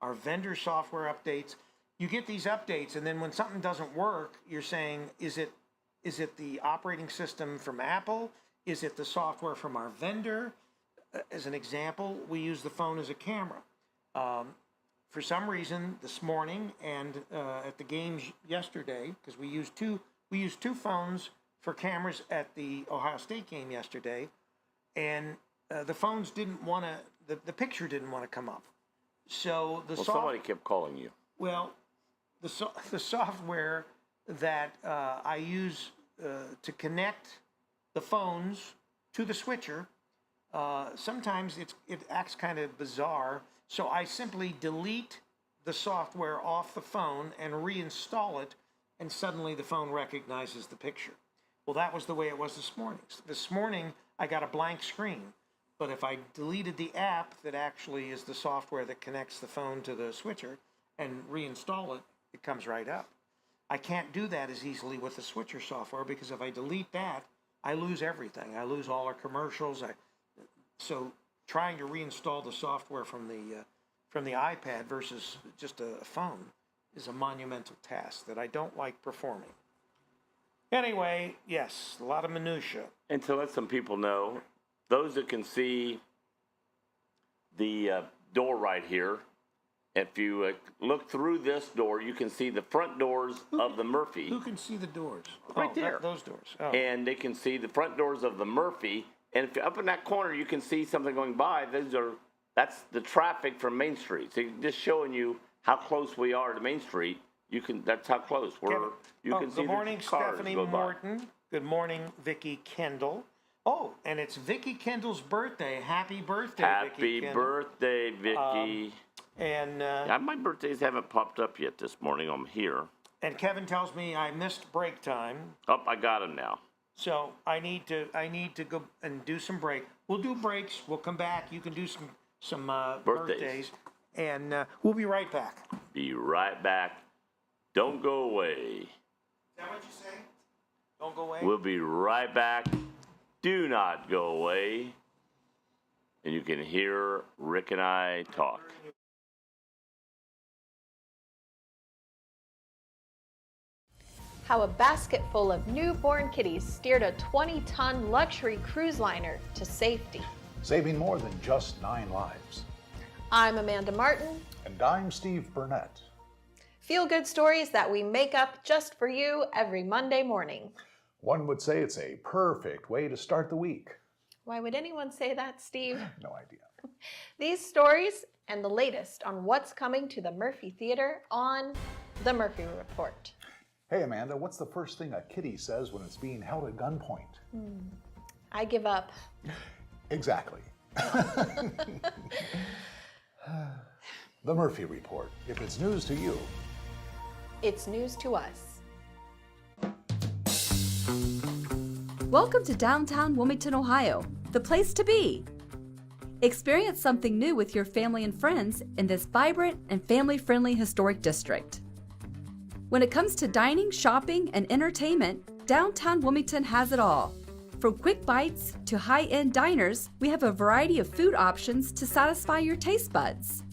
our vendor software updates. You get these updates, and then when something doesn't work, you're saying, is it the operating system from Apple? Is it the software from our vendor? As an example, we use the phone as a camera. For some reason, this morning and at the games yesterday, because we used two phones for cameras at the Ohio State game yesterday, and the phones didn't want to, the picture didn't want to come up. So somebody kept calling you. Well, the software that I use to connect the phones to the switcher, sometimes it acts kind of bizarre. So I simply delete the software off the phone and reinstall it, and suddenly the phone recognizes the picture. Well, that was the way it was this morning. This morning, I got a blank screen. But if I deleted the app that actually is the software that connects the phone to the switcher and reinstall it, it comes right up. I can't do that as easily with the switcher software, because if I delete that, I lose everything. I lose all our commercials. So trying to reinstall the software from the iPad versus just a phone is a monumental task that I don't like performing. Anyway, yes, a lot of minutia. And to let some people know, those that can see the door right here, if you look through this door, you can see the front doors of the Murphy. Who can see the doors? Right there. Those doors. Oh. And they can see the front doors of the Murphy. And if you're up in that corner, you can see something going by. That's the traffic from Main Street. So just showing you how close we are to Main Street. That's how close you can see good morning, the cars Stephanie go by. Morton. Good morning, Vicki Kendall. Oh, and it's Vicki Kendall's birthday. Happy birthday, Vicki Kendall. Happy birthday, Vicki. My birthdays haven't popped up yet this morning. I'm here. And Kevin tells me I missed break time. Oh, I got him now. So I need to go and do some break. We'll do breaks. We'll come back. You can do some birthdays. And we'll be right back. Be right back. Don't go away. Is that what you say? Don't go away? We'll be right back. Do not go away. And you can hear Rick and I talk. How a basket full of newborn kitties steered a 20-ton luxury cruise liner to safety. Saving more than just 9 lives. I'm Amanda Martin. And I'm Steve Burnett. Feel-good stories that we make up just for you every Monday morning. One would say it's a perfect way to start the week. Why would anyone say that, Steve? No idea. These stories and the latest on what's coming to the Murphy Theater on The Murphy Report. Hey, Amanda, what's the first thing a kitty says when it's being held at gunpoint? I give up. Exactly. The Murphy Report. If it's news to you, It's news to us. Welcome to downtown Wilmington, Ohio, the place to be. Experience something new with your family and friends in this vibrant and family-friendly historic district. When it comes to dining, shopping, and entertainment, downtown Wilmington has it all. From quick bites to high-end diners, we have a variety of food options to satisfy your taste buds.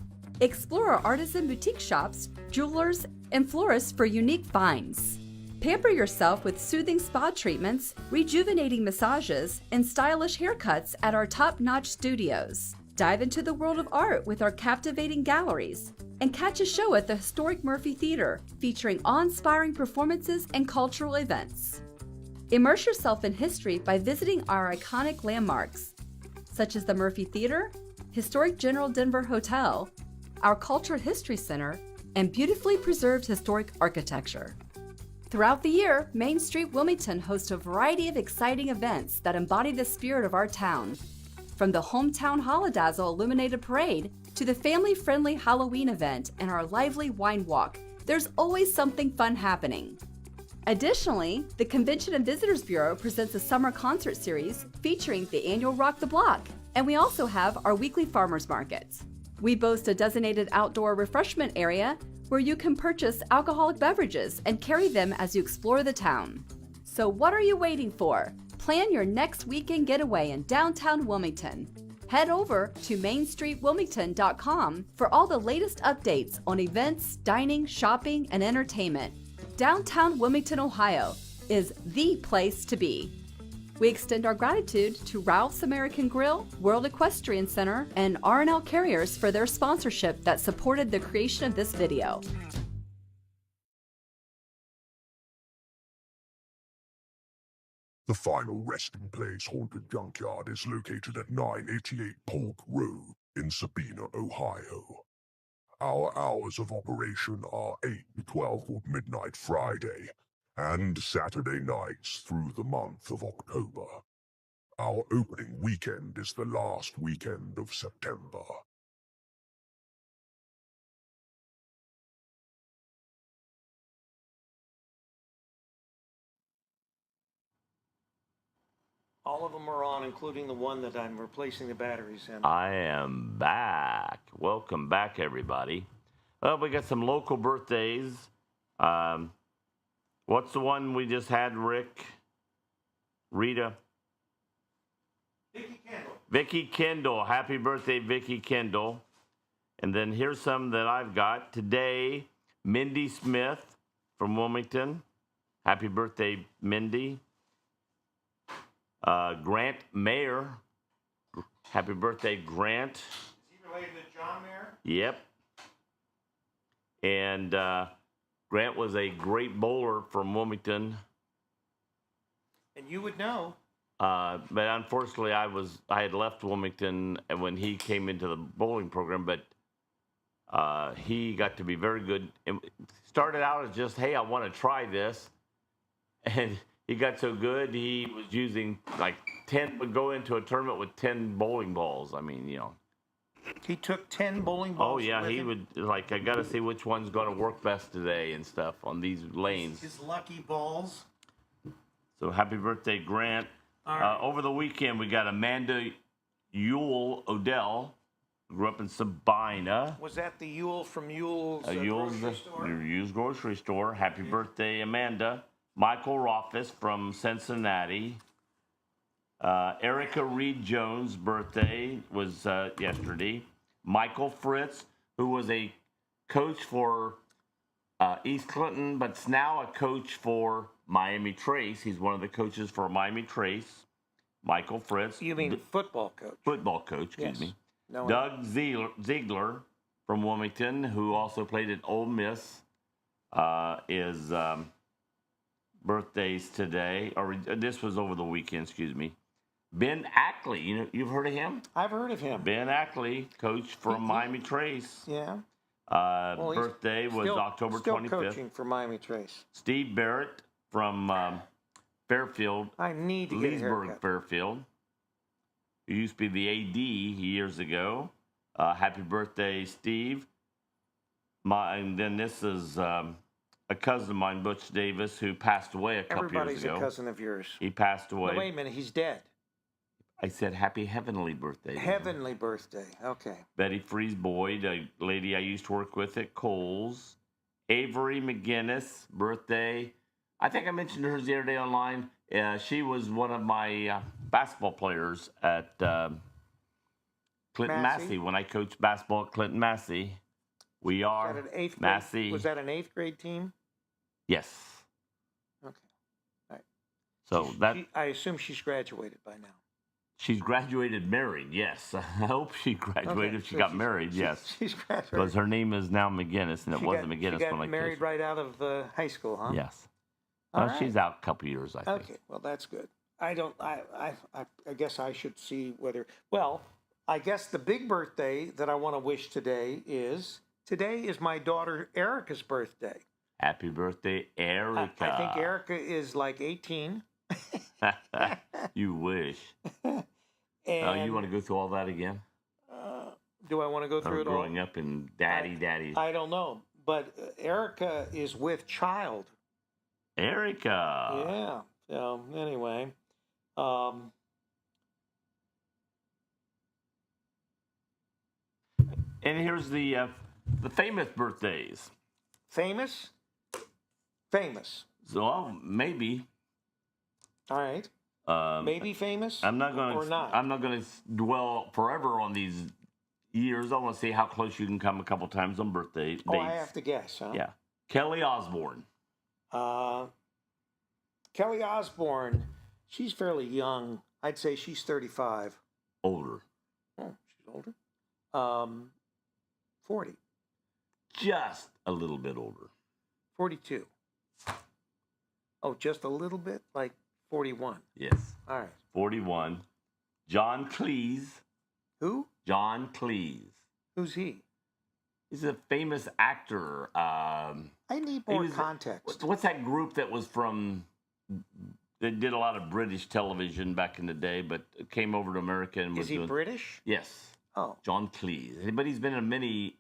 Explore our artisan boutique shops, jewelers, and florists for unique finds. Pamper yourself with soothing spa treatments, rejuvenating massages, and stylish haircuts at our top-notch studios. Dive into the world of art with our captivating galleries, and catch a show at the historic Murphy Theater featuring awe-inspiring performances and cultural events. Immerse yourself in history by visiting our iconic landmarks, such as the Murphy Theater, historic General Denver Hotel, our Cultural History Center, and beautifully preserved historic architecture. Throughout the year, Main Street Wilmington hosts a variety of exciting events that embody the spirit of our town. From the Hometown Holodazzle Illuminated Parade to the family-friendly Halloween event and our lively wine walk, there's always something fun happening. Additionally, the Convention and Visitors Bureau presents a summer concert series featuring the annual Rock the Block, and we also have our weekly farmers markets. We boast a designated outdoor refreshment area where you can purchase alcoholic beverages and carry them as you explore the town. So what are you waiting for? Plan your next weekend getaway in downtown Wilmington. Head over to mainstreetwilmington.com for all the latest updates on events, dining, shopping, and entertainment. Downtown Wilmington, Ohio is the place to be. We extend our gratitude to Ralph's American Grill, World Equestrian Center, and R&L Carriers for their sponsorship that supported the creation of this video. The final resting place haunted junkyard is located at 988 Polk Road in Sabina, Ohio. Our hours of operation are 8 to 12 of midnight Friday and Saturday nights through the month of October. Our opening weekend is the last weekend of September. All of them are on, including the one that I'm replacing the batteries in. I am back. Welcome back, everybody. Well, we got some local birthdays. What's the one we just had, Rick? Rita? Vicki Kendall. Vicki Kendall. Happy birthday, Vicki Kendall. And then here's some that I've got. Today, Mindy Smith from Wilmington. Happy birthday, Mindy. Grant Mayer. Happy birthday, Grant. Is he related to John Mayer? Yep. And Grant was a great bowler from Wilmington. And you would know. But unfortunately, I had left Wilmington when he came into the bowling program, but he got to be very good. It started out as just, hey, I want to try this. And he got so good, he was using like 10, would go into a tournament with 10 bowling balls. I mean, you know. He took 10 bowling balls. Oh, yeah, with he him. would, like, I got to see which one's going to work best today and stuff on these lanes. His lucky balls. So happy birthday, Grant. All right. Over the weekend, we got Amanda Ewell Odell, grew up in Sabina. Was that the Ewell from Ewell's Ewell's grocery store? Ewell's grocery store. Happy birthday, Amanda. Michael Rothfuss from Cincinnati. Erica Reed Jones' birthday was yesterday. Michael Fritz, who was a coach for East Clinton, but's now a coach for Miami Trace. He's one of the coaches for Miami Trace. Michael Fritz. You mean football coach? Football coach, excuse me. No, Doug Ziegler from Wilmington, who also played at Ole Miss, is birthdays today, or this was over the weekend, excuse me. Ben Ackley, you've heard of him? I've heard of him. Ben Ackley, coach from Miami Trace. Yeah. Birthday was October 25th. Still coaching for Miami Trace. Steve Barrett from Fairfield. I need to get a Leesburg, haircut. Fairfield. He used to be the AD years ago. Happy birthday, Steve. And then this is a cousin of mine, Butch Davis, who passed away a couple Everybody's years ago. a cousin of yours. He passed away. No, wait a minute, he's dead. I said happy heavenly birthday. Heavenly birthday. Okay. Betty Freeze Boyd, a lady I used to work with at Kohl's. Avery McGinnis, birthday. I think I mentioned hers the other day online. She was one of my basketball players at Clinton Massey when I coached basketball at Clinton Massey. We are Massey. Was that an 8th grade team? Yes. Okay. All right. So I assume she's graduated by now. She's graduated married, yes. I hope she graduated if she so got married, yes. She's graduated. Because her name is now McGinnis, and it wasn't McGinnis She got when I married kissed right out of high school, huh? her. Yes. All She's right. out a couple years, I think. Okay, well, that's good. I guess I should see whether, well, I guess the big birthday that I want to wish today is my daughter Erica's birthday. Happy birthday, Erica. I think Erica is like 18. You wish. And you want to go through all that again? do I want to go through it all? Growing up in daddy. I don't know, but Erica is with child. Erica. Yeah. So anyway, And here's the famous birthdays. famous. So maybe. All right. Maybe famous. I'm not going or not. I'm not going to dwell forever on these years. I want to see how close you can come a couple times on birthday dates. Oh, I have to guess, huh? Yeah. Kelly Osbourne. Kelly Osbourne. She's fairly young. I'd say she's 35. Older. Oh, she's older. 40. Just a little bit older. 42. Oh, just a little bit? Like 41. Yes. All right. 41. John Cleese. Who? John Cleese. Who's he? He's a famous actor. I need more context. What's that group that was from? They did a lot of British television back in the day, but came over to America and was Is he doing. British? Yes. Oh. John Cleese. But he's been in many,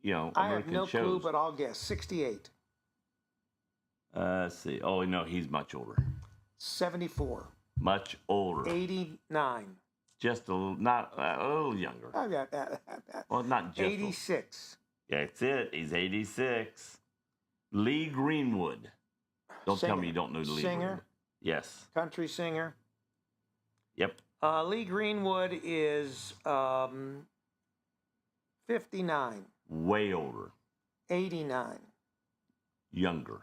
American I have no shows. clue, but I'll guess. 68. Let's see. Oh no, he's much older. 74. Much older. 89. Just a little, not a little younger. I got that. Well, not just. 86. That's it. He's 86. Lee Greenwood. Don't tell me you don't know Lee Singer? Greenwood. Yes. Country singer. Yep. Lee Greenwood is 59. Way older. 89. Younger.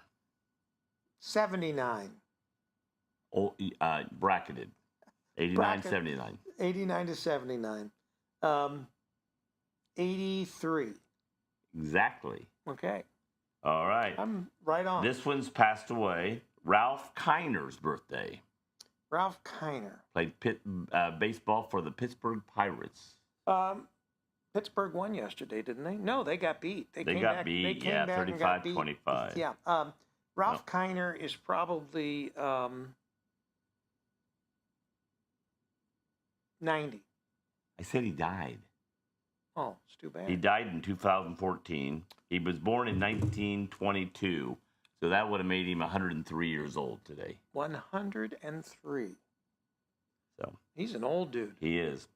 79. Bracketed. 89, Bracket. 79. 89 to 79. 83. Exactly. Okay. All right. I'm right on. This one's passed away. Ralph Kiner's birthday. Ralph Kiner. Played baseball for the Pittsburgh Pirates. Pittsburgh won yesterday, didn't they? No, they got beat. They got beat, 35-25. Yeah. Ralph Kiner is probably 90. I said he died. Oh, it's too bad. He died in 2014. He was born in 1922, so that would have made him 103 years old today. 103. So He's an old dude. he is.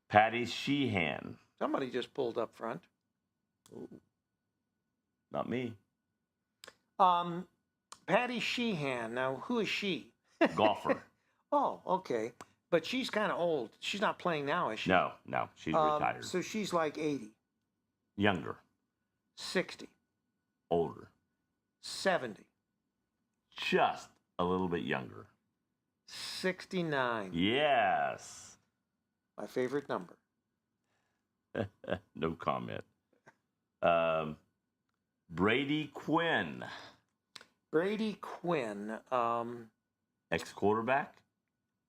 Patty Sheehan. Somebody just pulled up front. Ooh. Not me. Patty Sheehan. Now, who is she? Golfer. Oh, okay. But she's kind of old. She's not playing now, is she? No, she's retired. So she's like 80, Younger. 60, Older. 70, Just a little bit younger. 69. Yes. My favorite number. No comment. Brady Quinn. Brady Quinn. Ex-quarterback.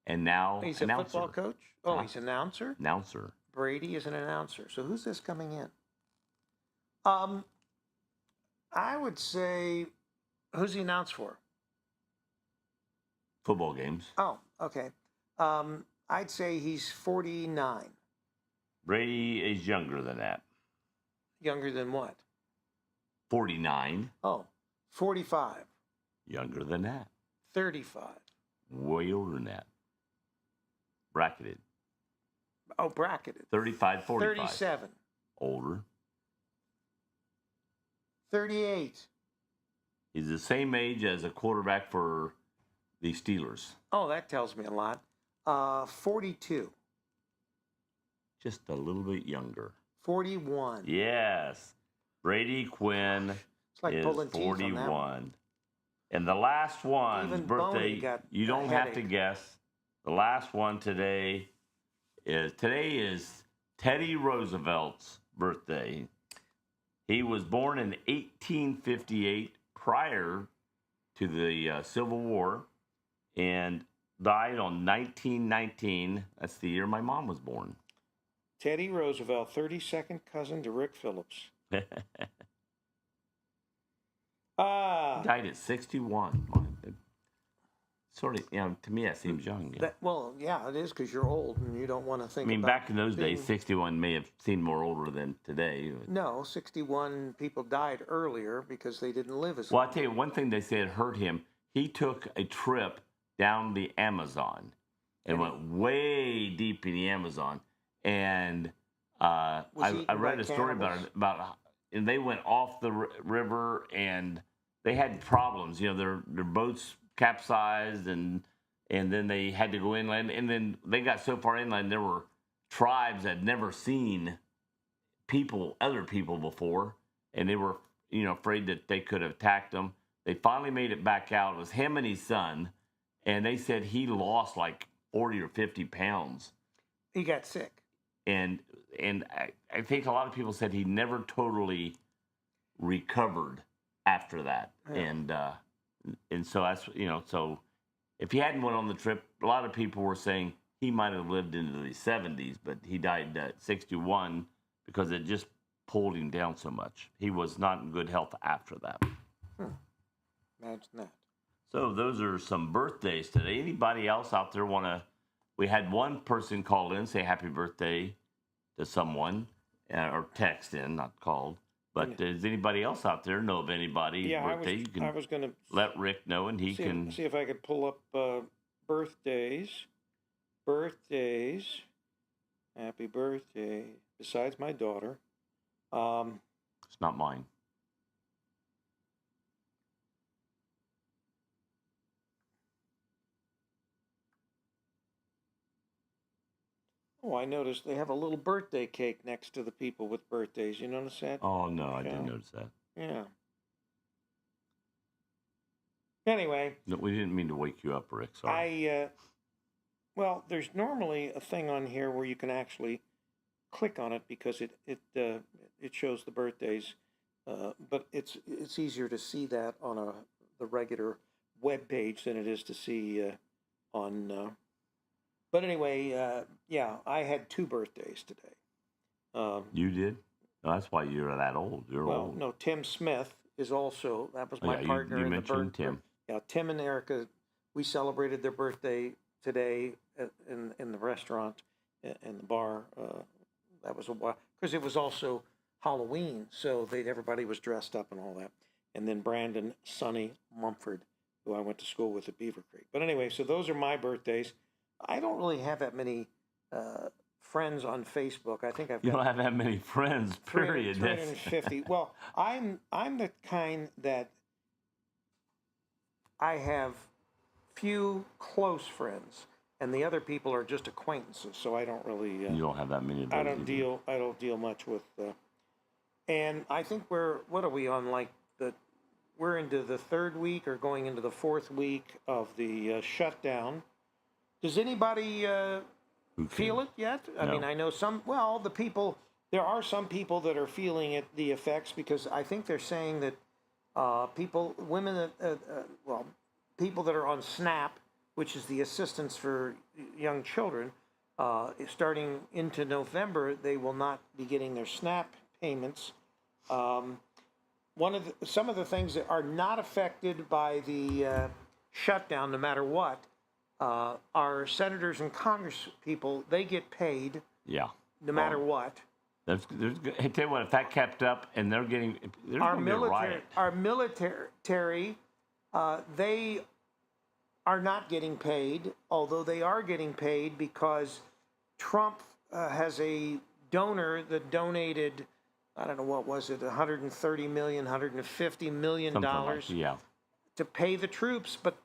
And now He's a announcer. football coach? Oh, Huh? he's an announcer? Announcer. Brady is an announcer. So who's this coming in? I would say, who's he announced for? Football games. Oh, okay. I'd say he's 49. Brady is younger than that. Younger than what? 49. Oh, 45. Younger than that. 35. Way older than that. Bracketed. Oh, bracketed. 35, 45. 37. Older. 38. He's the same age as a quarterback for the Steelers. Oh, that tells me a lot. 42. Just a little bit younger. 41. Yes. Brady Quinn It's like is pulling teeth on that 41. one. And the last one's Even birthday, Boney got you don't a have to headache. guess. The last one today today is Teddy Roosevelt's birthday. He was born in 1858, prior to the Civil War, and died on 1919. That's the year my mom was born. Teddy Roosevelt, 32nd cousin to Rick Phillips. Died at 61. Sort of, to me that seems young. Well, yeah, it is because you're old and you don't want to think. I mean, about back in those days, 61 may have seemed more older than today. No, 61 people died earlier because they didn't live as Well, long. I'll tell you one thing they said hurt him. He took a trip down the Amazon and went way deep in the Amazon. And I read a story about and they went off the river and they had problems. Their boats capsized and then they had to go inland. And then they got so far inland, there were tribes that had never seen other people before. And they were, afraid that they could have attacked them. They finally made it back out. It was him and his son. And they said he lost like 40 or 50 pounds. He got sick. And I think a lot of people said he never totally recovered after that. Yeah. And so that's, so if he hadn't went on the trip, a lot of people were saying he might have lived into the 70s, but he died at 61 because it just pulled him down so much. He was not in good health after that. Imagine that. So those are some birthdays today. Anybody else out there we had one person call in, say happy birthday to someone, or text in, not called. But does anybody else out there know of anybody's birthday? I was going to let Rick know, and he can see if I could pull up birthdays. Birthdays. Happy birthday. Besides my daughter. It's not mine. Oh, I noticed they have a little birthday cake next to the people with birthdays. You notice that? Oh, no, I didn't notice that. Yeah. Anyway. No, we didn't mean to wake you up, Rick. Sorry. Well, there's normally a thing on here where you can actually click on it because it shows the birthdays, but it's easier to see that on the regular web page than it is to see on. But anyway, I had 2 birthdays today. You did? No, that's why you're that old. You're old. No, Tim Smith is also, that was my partner you in the mentioned Tim. Yeah, Tim and Erica, we celebrated their birthday today in the restaurant, in the bar. That was a while, because it was also Halloween, so everybody was dressed up and all that. And then Brandon, Sonny Mumford, who I went to school with at Beaver Creek. But anyway, so those are my birthdays. I don't really have that many friends on Facebook. I think You don't have that many friends, period. 350. Well, I'm the kind that I have few close friends, and the other people are just acquaintances. So I don't really. You don't have that many. I don't deal much with. And I think what are we on? We're into the 3rd week or going into the 4th week of the shutdown. Does anybody feel it yet? I mean, I know there are some people that are feeling the effects, because I think they're saying that people that are on SNAP, which is the assistance for young children, starting into November, they will not be getting their SNAP payments. Some of the things that are not affected by the shutdown, no matter what, our senators and Congress people, they get paid. Yeah. No matter what. I tell you what, if that kept up, and there's our going to be a riot. Our military, they are not getting paid, although they are getting paid because Trump has a donor that donated, I don't know, what was it, $130 million, $150 million to pay the troops, but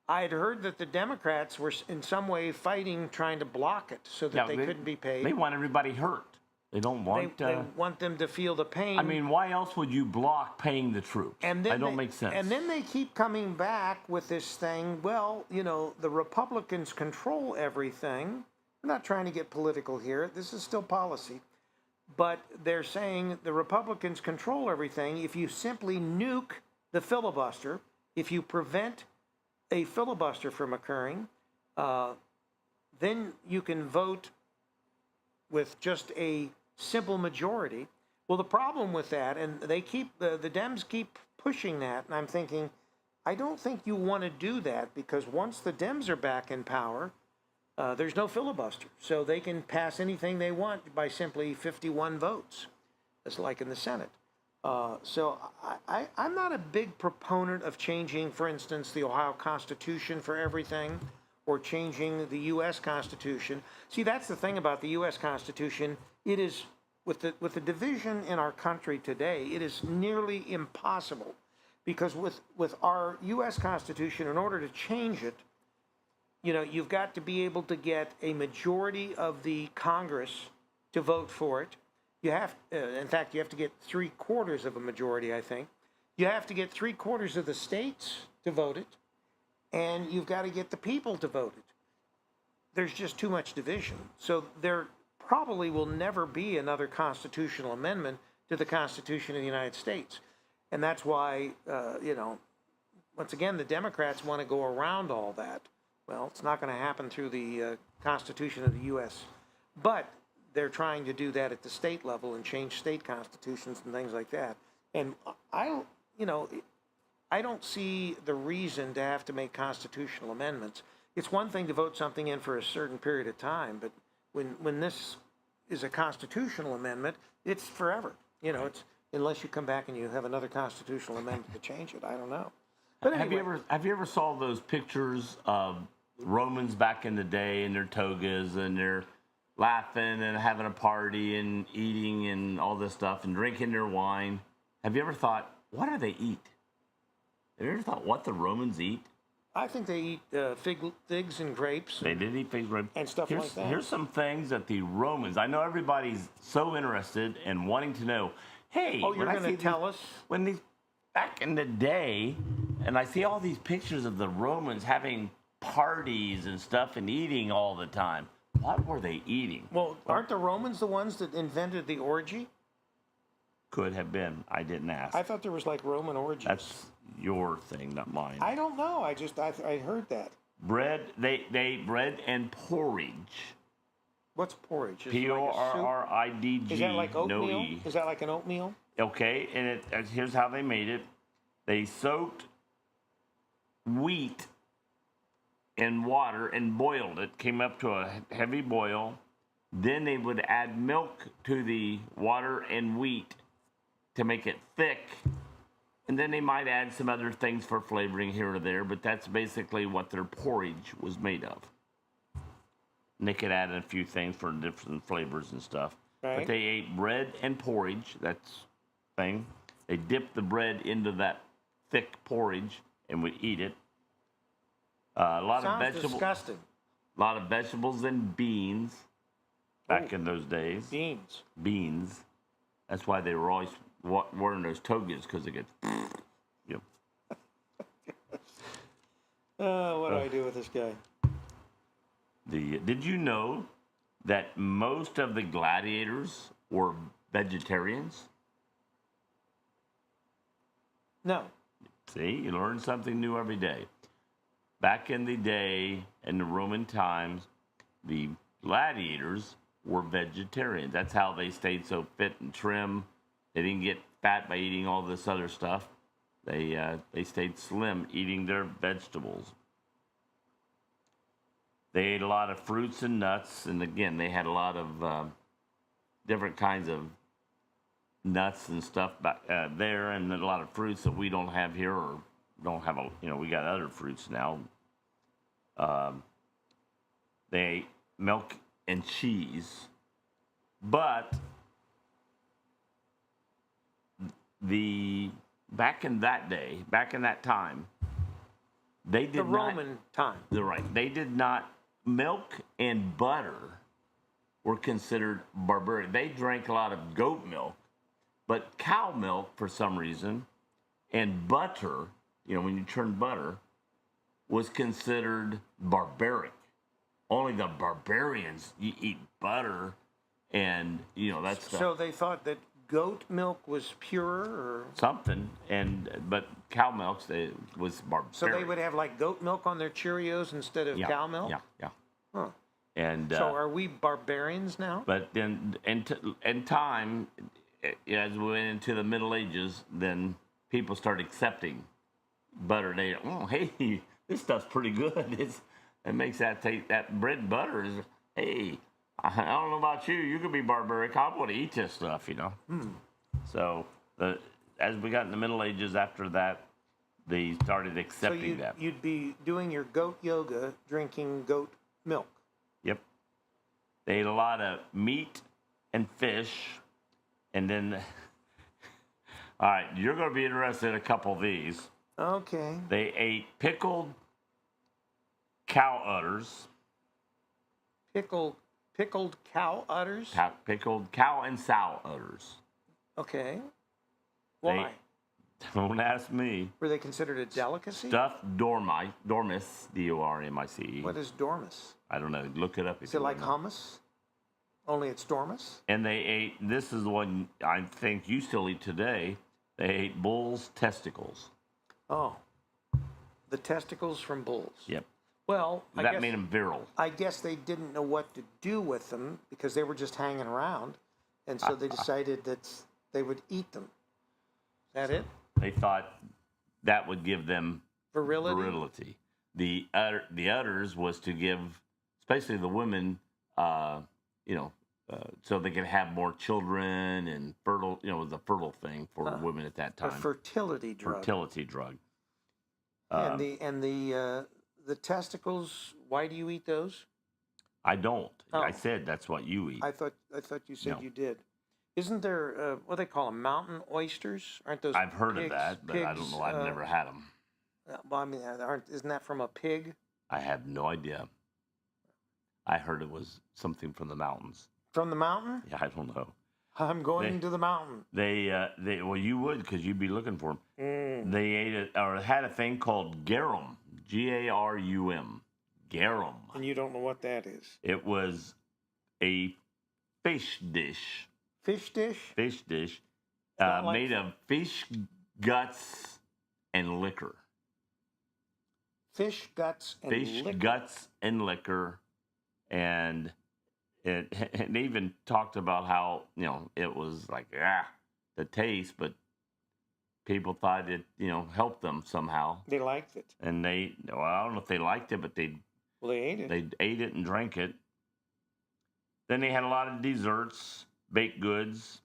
I had heard that the Democrats were in some way fighting, trying to block it so that they couldn't be paid. They want everybody hurt. They don't want. They want them to feel the pain. I mean, why else would you block paying the troops? And that don't make sense. And then they keep coming back with this thing. Well, the Republicans control everything, we're not trying to get political here. This is still policy. But they're saying the Republicans control everything. If you simply nuke the filibuster, if you prevent a filibuster from occurring, then you can vote with just a simple majority. Well, the problem with that, and they keep, the Dems keep pushing that, and I'm thinking, I don't think you want to do that, because once the Dems are back in power, there's no filibuster. So they can pass anything they want by simply 51 votes. It's like in the Senate. So I'm not a big proponent of changing, for instance, the Ohio Constitution for everything, or changing the U.S. Constitution. See, that's the thing about the U.S. Constitution. It is, with the division in our country today, it is nearly impossible. Because with our U.S. Constitution, in order to change it, you know, you've got to be able to get a majority of the Congress to vote for it. You have, in fact, you have to get 3/4 of a majority, I think. You have to get 3/4 of the states to vote it, and you've got to get the people to vote it. There's just too much division. So there probably will never be another constitutional amendment to the Constitution of the United States. And that's why, you know, once again, the Democrats want to go around all that. Well, it's not going to happen through the Constitution of the U.S., but they're trying to do that at the state level and change state constitutions and things like that. And you know, I don't see the reason to have to make constitutional amendments. It's one thing to vote something in for a certain period of time, but when this is a constitutional amendment, it's forever. You know, it's unless you come back and you have another constitutional amendment to change it. I don't know. But anyway, have you ever saw those pictures of Romans back in the day in their togas, and they're laughing and having a party and eating and all this stuff and drinking their wine? Have you ever thought, what do they eat? Have you ever thought what the Romans eat? I think they eat figs and grapes. They did eat figs and stuff like that. Here's some things that the Romans, I know everybody's so interested and wanting to know, hey, oh, you're going to tell us? When these, back in the day, and I see all these pictures of the Romans having parties and stuff and eating all the time. What were they eating? Well, aren't the Romans the ones that invented the orgy? Could have been. I didn't ask. I thought there was like Roman orgies. That's your thing, not mine. I don't know. I heard that. Bread. They ate bread and porridge. What's porridge? Porridg. Is that like oatmeal? No E. Is that like an oatmeal? Okay, and here's how they made it. They soaked wheat in water and boiled it. Came up to a heavy boil. Then they would add milk to the water and wheat to make it thick. And then they might add some other things for flavoring here or there, but that's basically what their porridge was made of. And they could add a few things for different flavors and stuff. Right. But they ate bread and porridge, that's thing. They dipped the bread into that thick porridge and would eat it. A lot of vegetables. Disgusting. A lot of vegetables and beans back in those days. Beans. That's why they were always wearing those togas, because they get. Yep. What do I do with this guy? Did you know that most of the gladiators were vegetarians? No. See, you learn something new every day. Back in the day, in the Roman times, the gladiators were vegetarians. That's how they stayed so fit and trim. They didn't get fat by eating all this other stuff. They stayed slim, eating their vegetables. They ate a lot of fruits and nuts, and again, they had a lot of different kinds of nuts and stuff back there, and a lot of fruits that we don't have here, or don't have we got other fruits now. They ate milk and cheese, but back in that time, they did Roman time. Right. They did not. Milk and butter were considered barbaric. They drank a lot of goat milk, but cow milk, for some reason, and butter, when you churn butter, was considered barbaric. only the barbarians eat butter, and that's So they thought that goat milk was purer, or something. But cow milk was barbarian. so they would have like goat milk on their Cheerios instead of cow milk. Yeah. Huh. And So are we barbarians now? but then in time, as we went into the Middle Ages, then people started accepting butter. They hey, this stuff's pretty good. It makes that taste. That bread and butter is hey. I don't know about you. You could be barbaric. I want to eat this stuff, So as we got in the Middle Ages, after that, they started accepting that. You'd be doing your goat yoga, drinking goat milk. Yep. They ate a lot of meat and fish, and then. All right, you're going to be interested in a couple of these. Okay. They ate pickled cow udders. Pickled cow udders? Pickled cow and sow udders. Okay. Why? Don't ask me. Were they considered a delicacy? Stuffed dormice, D-O-R-M-I-C-E. What is dormice? I don't know. Look it up. Is it like hummus? Only it's dormice? And they ate, this is the one I think you still eat today. They ate bull's testicles. Oh. The testicles from bulls. Yep. Well, That made them virile. I guess they didn't know what to do with them because they were just hanging around. And so they decided that they would eat them. Is that it? They thought that would give them virility. The udders was to give, especially the women, so they could have more children and fertile, it was a fertile thing for women at that time. A fertility drug. Fertility drug. And the testicles, why do you eat those? I don't. Oh. I said that's what you eat. I thought you said No. you did. Isn't there what do they call them? Mountain oysters? Aren't those? I've heard of that, but I don't know. I've never had them. Well, I mean, isn't that from a pig? I have no idea. I heard it was something from the mountains. From the mountain? Yeah, I don't know. I'm going to the mountain. Well, you would because you'd be looking for them. Mm. They ate it or had a thing called garum, Garum, garum. And you don't know what that is? It was a fish dish. Fish dish? Fish dish Not like- made of fish guts and liquor. Fish guts and Fish liquor. guts and liquor, and it even talked about how it was like the taste, but people thought it helped them somehow, They liked it. and I don't know if they liked it, but they ate it. they ate it and drank it. Then they had a lot of desserts, baked goods,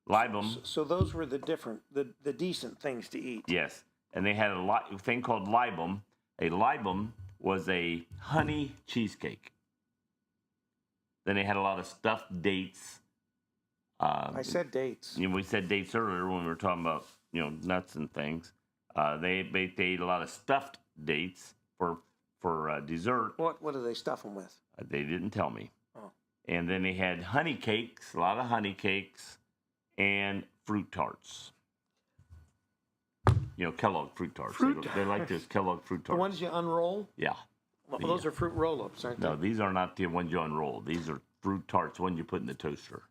libum. So those were the decent things to eat. Yes, and they had a thing called libum. A libum was a honey cheesecake. Then they had a lot of stuffed dates. I said dates. We said dates earlier when we were talking about nuts and things. They ate a lot of stuffed dates for dessert. What do they stuff them with? They didn't tell me. Oh. And then they had honey cakes, a lot of honey cakes, and fruit tarts. Kellogg fruit tarts. They like this Kellogg fruit tarts. The ones you unroll? Yeah. Well, those are fruit roll-ups, aren't they? No, these are not the ones you unroll. These are fruit tarts, one you put in the toaster.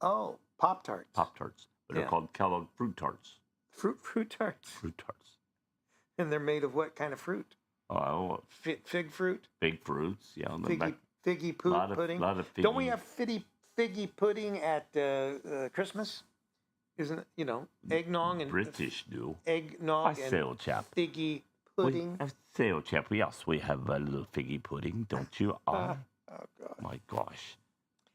Oh, Pop-Tarts. Pop-Tarts. But they're called Kellogg fruit tarts. Fruit tarts. Fruit tarts. And they're made of what kind of fruit? Oh, Fig fruit? big fruits. Yeah. On the back. Figgy pudding? Lot of figgy. Don't we have figgy pudding at Christmas? Isn't it, eggnog and... British do. Eggnog I and say, old chap. figgy pudding? I say, old chap, yes, we have a little figgy pudding, don't you? Oh, God. My gosh.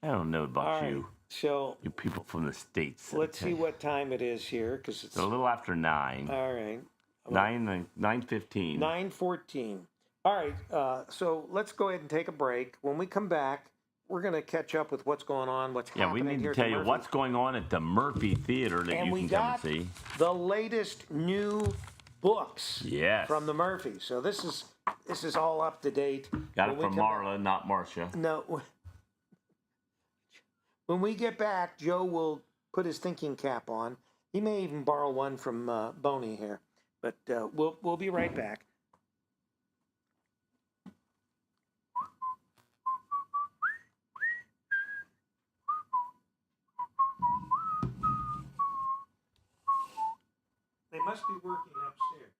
I don't know about All right, you. so You people from the States. let's see what time it is here, because it's... It's a little after 9. All right. 9:15. 9:14. All right, so let's go ahead and take a break. When we come back, we're going to catch up with what's going on, what's Yeah, happening we need here to at tell the you Murphy. what's going on at the Murphy Theater that And you we can come got and see. the latest new books Yes. from the Murphy. So this is all up to date. Got When it we from come Marla, not Marcia. back- No. When we get back, Joe will put his thinking cap on. He may even borrow one from Boney here. But we'll be right back. must be working upstairs.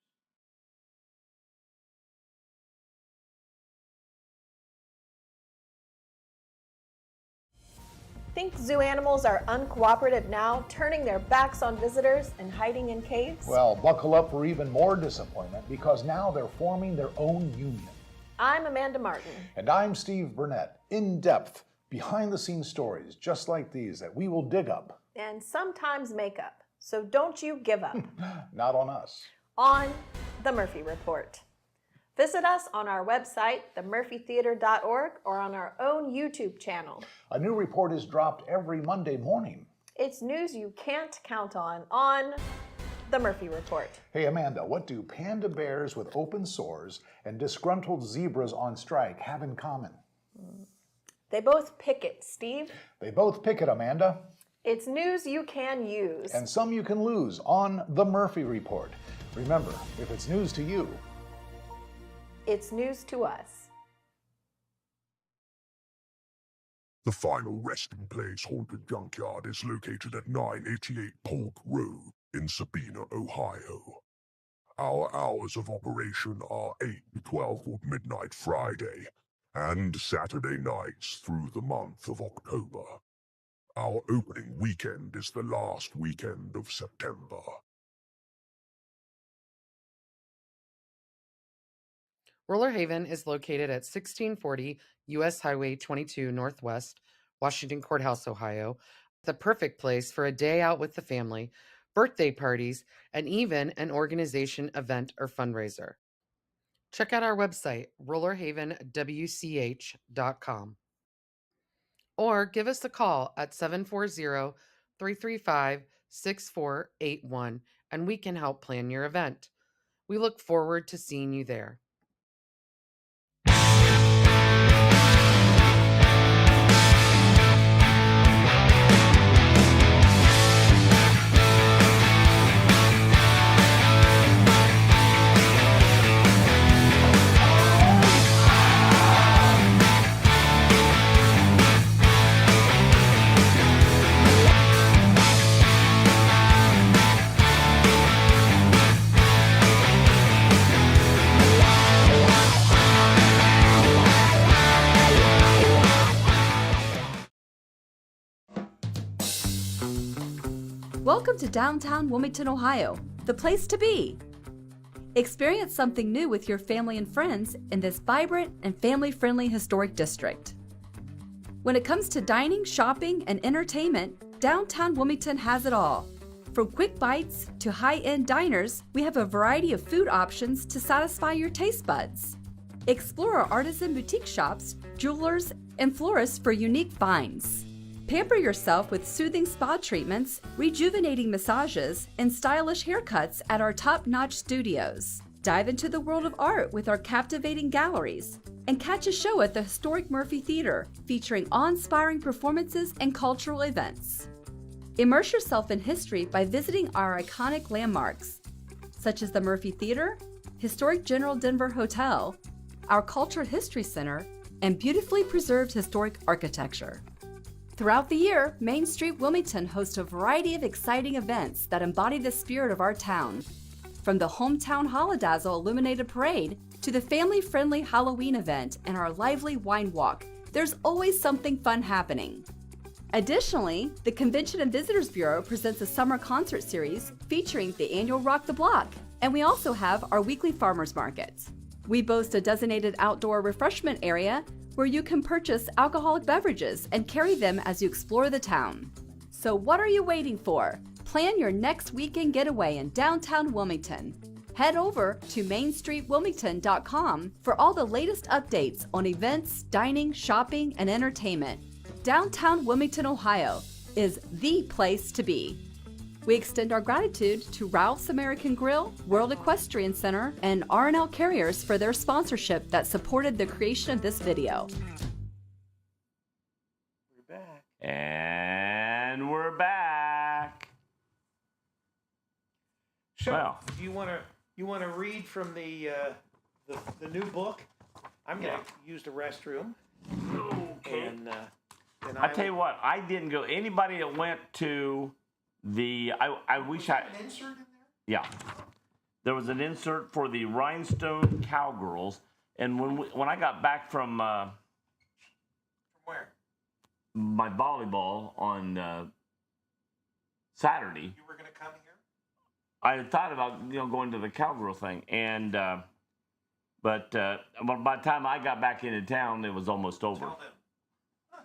Think zoo animals are uncooperative now, turning their backs on visitors and hiding in caves? Well, buckle up for even more disappointment because now they're forming their own union. I'm Amanda Martin. And I'm Steve Burnett. In-depth, behind-the-scenes stories just like these that we will dig up. And sometimes make up. So don't you give up. Not on us. On The Murphy Report. Visit us on our website, themurphytheater.org, or on our own YouTube channel. A new report is dropped every Monday morning. It's news you can't count on The Murphy Report. Hey, Amanda, what do panda bears with open sores and disgruntled zebras on strike have in common? They both picket, Steve. They both picket, Amanda. It's news you can use. And some you can lose on The Murphy Report. Remember, if it's news to you, it's news to us. The final resting place haunted junkyard is located at 988 Polk Road in Sabina, Ohio. Our hours of operation are 8 to 12 or midnight Friday and Saturday nights through the month of October. Our opening weekend is the last weekend of September. Roller Haven is located at 1640 U.S. Highway 22 Northwest, Washington Courthouse, Ohio, the perfect place for a day out with the family, birthday parties, and even an organization event or fundraiser. Check out our website, rollerhavenwch.com, or give us a call at 740-335-6481, and we can help plan your event. We look forward to seeing you there. Welcome to downtown Wilmington, Ohio, the place to be. Experience something new with your family and friends in this vibrant and family-friendly historic district. When it comes to dining, shopping, and entertainment, downtown Wilmington has it all. From quick bites to high-end diners, we have a variety of food options to satisfy your taste buds. Explore our artisan boutique shops, jewelers, and florists for unique finds. Pamper yourself with soothing spa treatments, rejuvenating massages, and stylish haircuts at our top-notch studios. Dive into the world of art with our captivating galleries. And catch a show at the historic Murphy Theater, featuring awe-inspiring performances and cultural events. Immerse yourself in history by visiting our iconic landmarks, such as the Murphy Theater, historic General Denver Hotel, our Cultural History Center, and beautifully preserved historic architecture. Throughout the year, Main Street Wilmington hosts a variety of exciting events that embody the spirit of our town. From the Hometown Holidazzle Illuminated Parade to the family-friendly Halloween event and our lively wine walk, there's always something fun happening. Additionally, the Convention and Visitors Bureau presents a summer concert series featuring the annual Rock the Block, and we also have our weekly farmers markets. We boast a designated outdoor refreshment area where you can purchase alcoholic beverages and carry them as you explore the town. So what are you waiting for? Plan your next weekend getaway in downtown Wilmington. Head over to mainstreetwilmington.com for all the latest updates on events, dining, shopping, and entertainment. Downtown Wilmington, Ohio is the place to be. We extend our gratitude to Ralph's American Grill, World Equestrian Center, and R&L Carriers for their sponsorship that supported the creation of this video. We're back. And we're back. So, Well. you want to read from the new book? I'm going to use the restroom. Okay. And then I tell you what, I didn't go. Anybody that went to the, I wish I. Insert in there? Yeah. There was an insert for the Rhinestone Cowgirls, and when I got back from where? my volleyball on Saturday, You were going to come here? I had thought about going to the Cowgirl thing, and but by the time I got back into town, it was almost over. Tell them.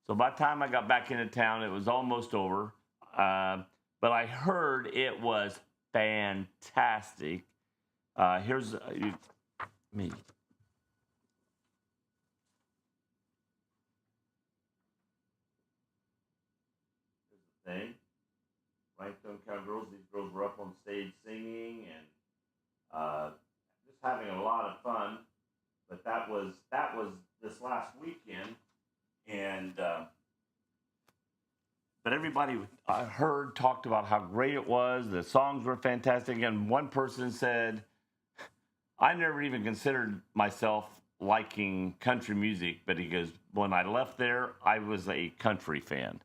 So by the time I got back into town, it was almost over. But I heard it was fantastic. Here's me. Here's the thing. Rhinestone Cowgirls. These girls were up on stage singing and just having a lot of fun. But that was this last weekend, and but everybody I heard talked about how great it was. The songs were fantastic, and one person said, "I never even considered myself liking country music," but he goes, "When I left there, I was a country fan.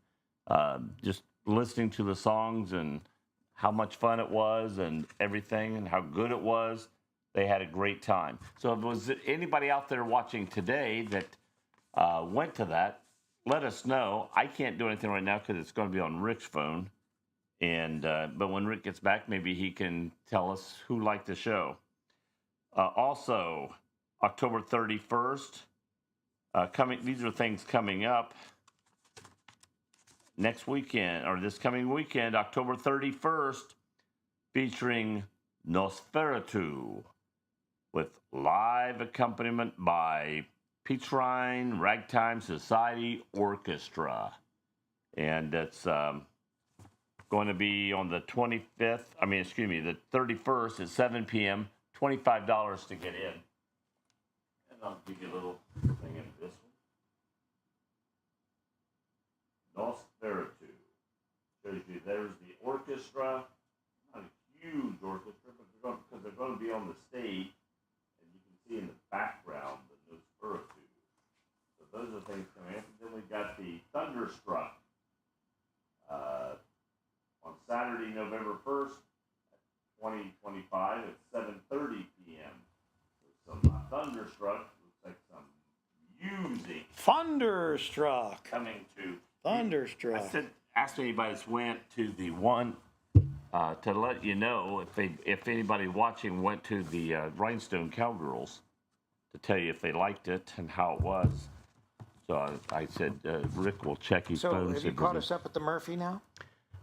Just listening to the songs and how much fun it was, and everything, and how good it was. They had a great time." So, if was anybody out there watching today that went to that, let us know. I can't do anything right now because it's going to be on Rick's phone. And but when Rick gets back, maybe he can tell us who liked the show. Also, October 31st, these are things coming up next weekend, or this coming weekend, October 31st, featuring Nosferatu, with live accompaniment by Peach Rhine Ragtime Society Orchestra. And it's going to be on the 31st at 7 p.m., $25 to get in. And I'll give you a little thing in this one. Nosferatu. Shows you there's the orchestra. Not a huge orchestra, but because they're going to be on the stage, and you can see in the background the Nosferatu. So those are things coming up. Then we got the Thunderstruck on Saturday, November 1st, 2025 at 7:30 p.m. Some Thunderstruck, looks like some music Thunderstruck. coming to. Thunderstruck. I asked anybody that's went to the one to let you know if anybody watching went to the Rhinestone Cowgirls, to tell you if they liked it and how it was. So I said Rick will check his phone. So have you caught us up at the Murphy now?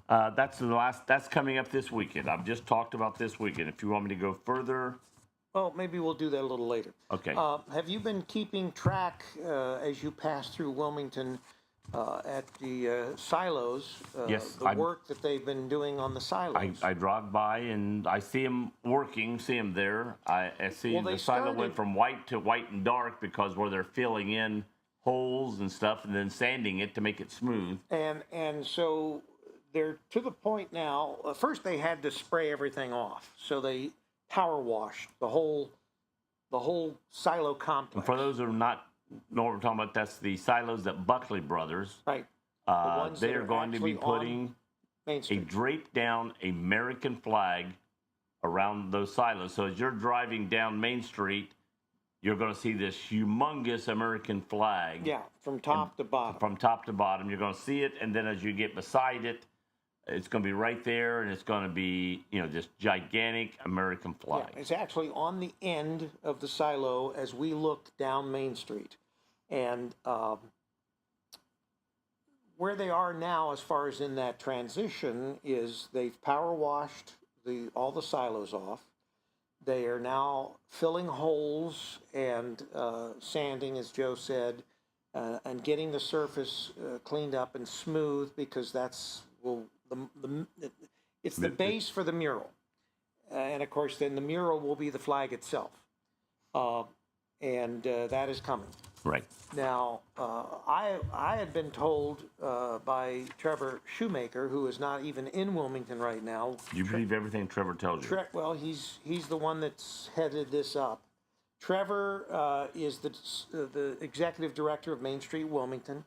That's the last. That's coming up this weekend. I've just talked about this weekend. If you want me to go further, Well, maybe we'll do that a little later. okay. Have you been keeping track as you pass through Wilmington at the silos? Yes, The work that they've been doing on the silos. I drive by and I see them working. See them there. I see Well, the they silo started- went from white to white and dark because where they're filling in holes and stuff and then sanding it to make it smooth. And so they're to the point now. First, they had to spray everything off, so they power washed the whole silo complex. And for those who are not know what we're talking about, that's the silos that Buckley Brothers. Right. ones They that are are going to be actually on putting Main a Street. draped down American flag around those silos. So as you're driving down Main Street, you're going to see this humongous American flag. Yeah, from top to bottom. From top to bottom. You're going to see it, and then as you get beside it, it's going to be right there, and it's going to be, this gigantic American flag. Yeah, it's actually on the end of the silo as we look down Main Street. And where they are now, as far as in that transition, is they've power washed all the silos off. They are now filling holes and sanding, as Joe said, and getting the surface cleaned up and smooth, because it's the base for the mural. And of course, then the mural will be the flag itself. And that is coming. Right. Now, I had been told by Trevor Shoemaker, who is not even in Wilmington right now. You believe everything Trevor tells you? Well, he's the one that's headed this up. Trevor is the executive director of Main Street Wilmington.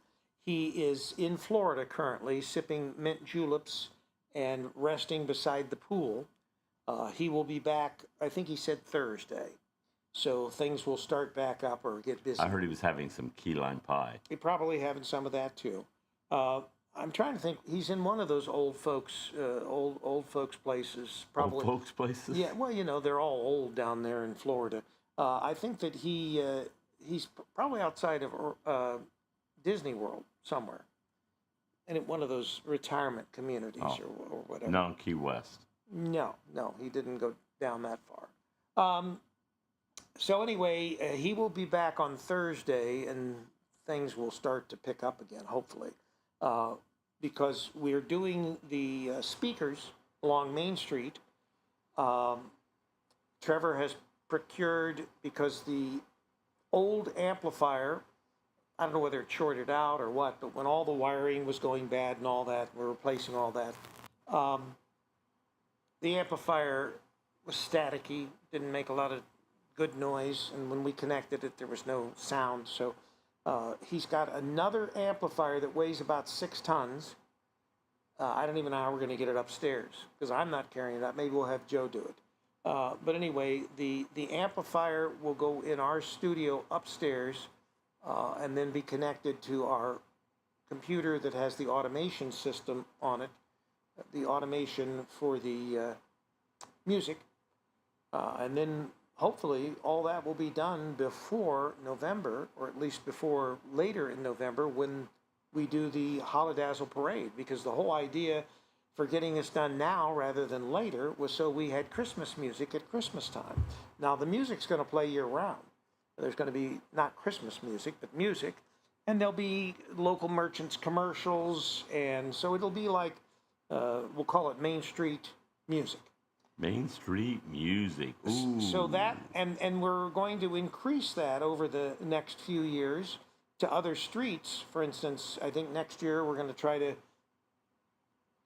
He is in Florida currently, sipping mint juleps and resting beside the pool. He will be back, I think he said Thursday. So things will start back up or get busy. I heard he was having some key lime pie. He probably having some of that too. I'm trying to think. He's in one of those old folks places. Probably. Old folks places? Yeah. Well, they're all old down there in Florida. I think that he's probably outside of Disney World somewhere, and in one of those retirement communities or whatever. No, Key West. No, he didn't go down that far. So anyway, he will be back on Thursday, and things will start to pick up again, hopefully, because we're doing the speakers along Main Street. Trevor has procured, because the old amplifier, I don't know whether it shorted out or what, but when all the wiring was going bad and all that, we're replacing all that. The amplifier was staticky, didn't make a lot of good noise, and when we connected it, there was no sound. So he's got another amplifier that weighs about 6 tons. I don't even know how we're going to get it upstairs, because I'm not carrying it up. Maybe we'll have Joe do it. But anyway, the amplifier will go in our studio upstairs and then be connected to our computer that has the automation system on it, the automation for the music. And then hopefully all that will be done before November, or at least before later in November, when we do the Holidazzle Parade, because the whole idea for getting this done now rather than later was so we had Christmas music at Christmas time. Now the music's going to play year round. There's going to be not Christmas music, but music, and there'll be local merchants commercials, and so it'll be like, we'll call it Main Street music. Main Street music. Ooh. So that, and we're going to increase that over the next few years to other streets. For instance, I think next year we're going to try to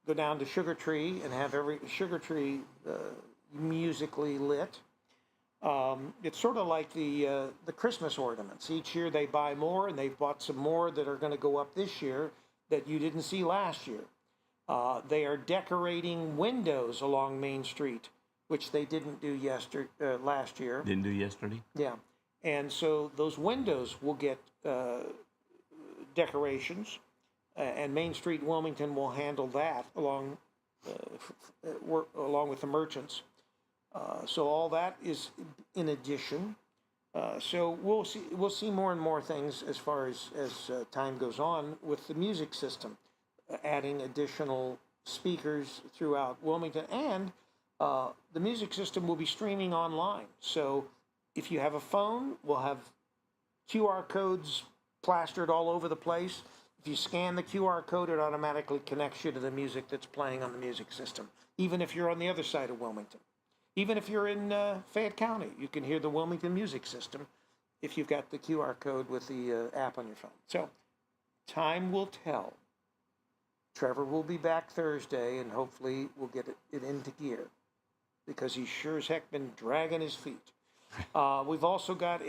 go down to Sugar Tree and have every Sugar Tree musically lit. It's sort of like the Christmas ornaments. Each year they buy more, and they've bought some more that are going to go up this year that you didn't see last year. They are decorating windows along Main Street, which they didn't do last year. Didn't do yesterday? Yeah. And so those windows will get decorations, and Main Street Wilmington will handle that along with the merchants. So all that is in addition. So we'll see more and more things as far as time goes on with the music system, adding additional speakers throughout Wilmington, and the music system will be streaming online. So if you have a phone, we'll have QR codes plastered all over the place. If you scan the QR code, it automatically connects you to the music that's playing on the music system, even if you're on the other side of Wilmington. Even if you're in Fayette County, you can hear the Wilmington music system if you've got the QR code with the app on your phone. So time will tell. Trevor will be back Thursday, and hopefully we'll get it into gear, because he's sure as heck been dragging his feet. We've also got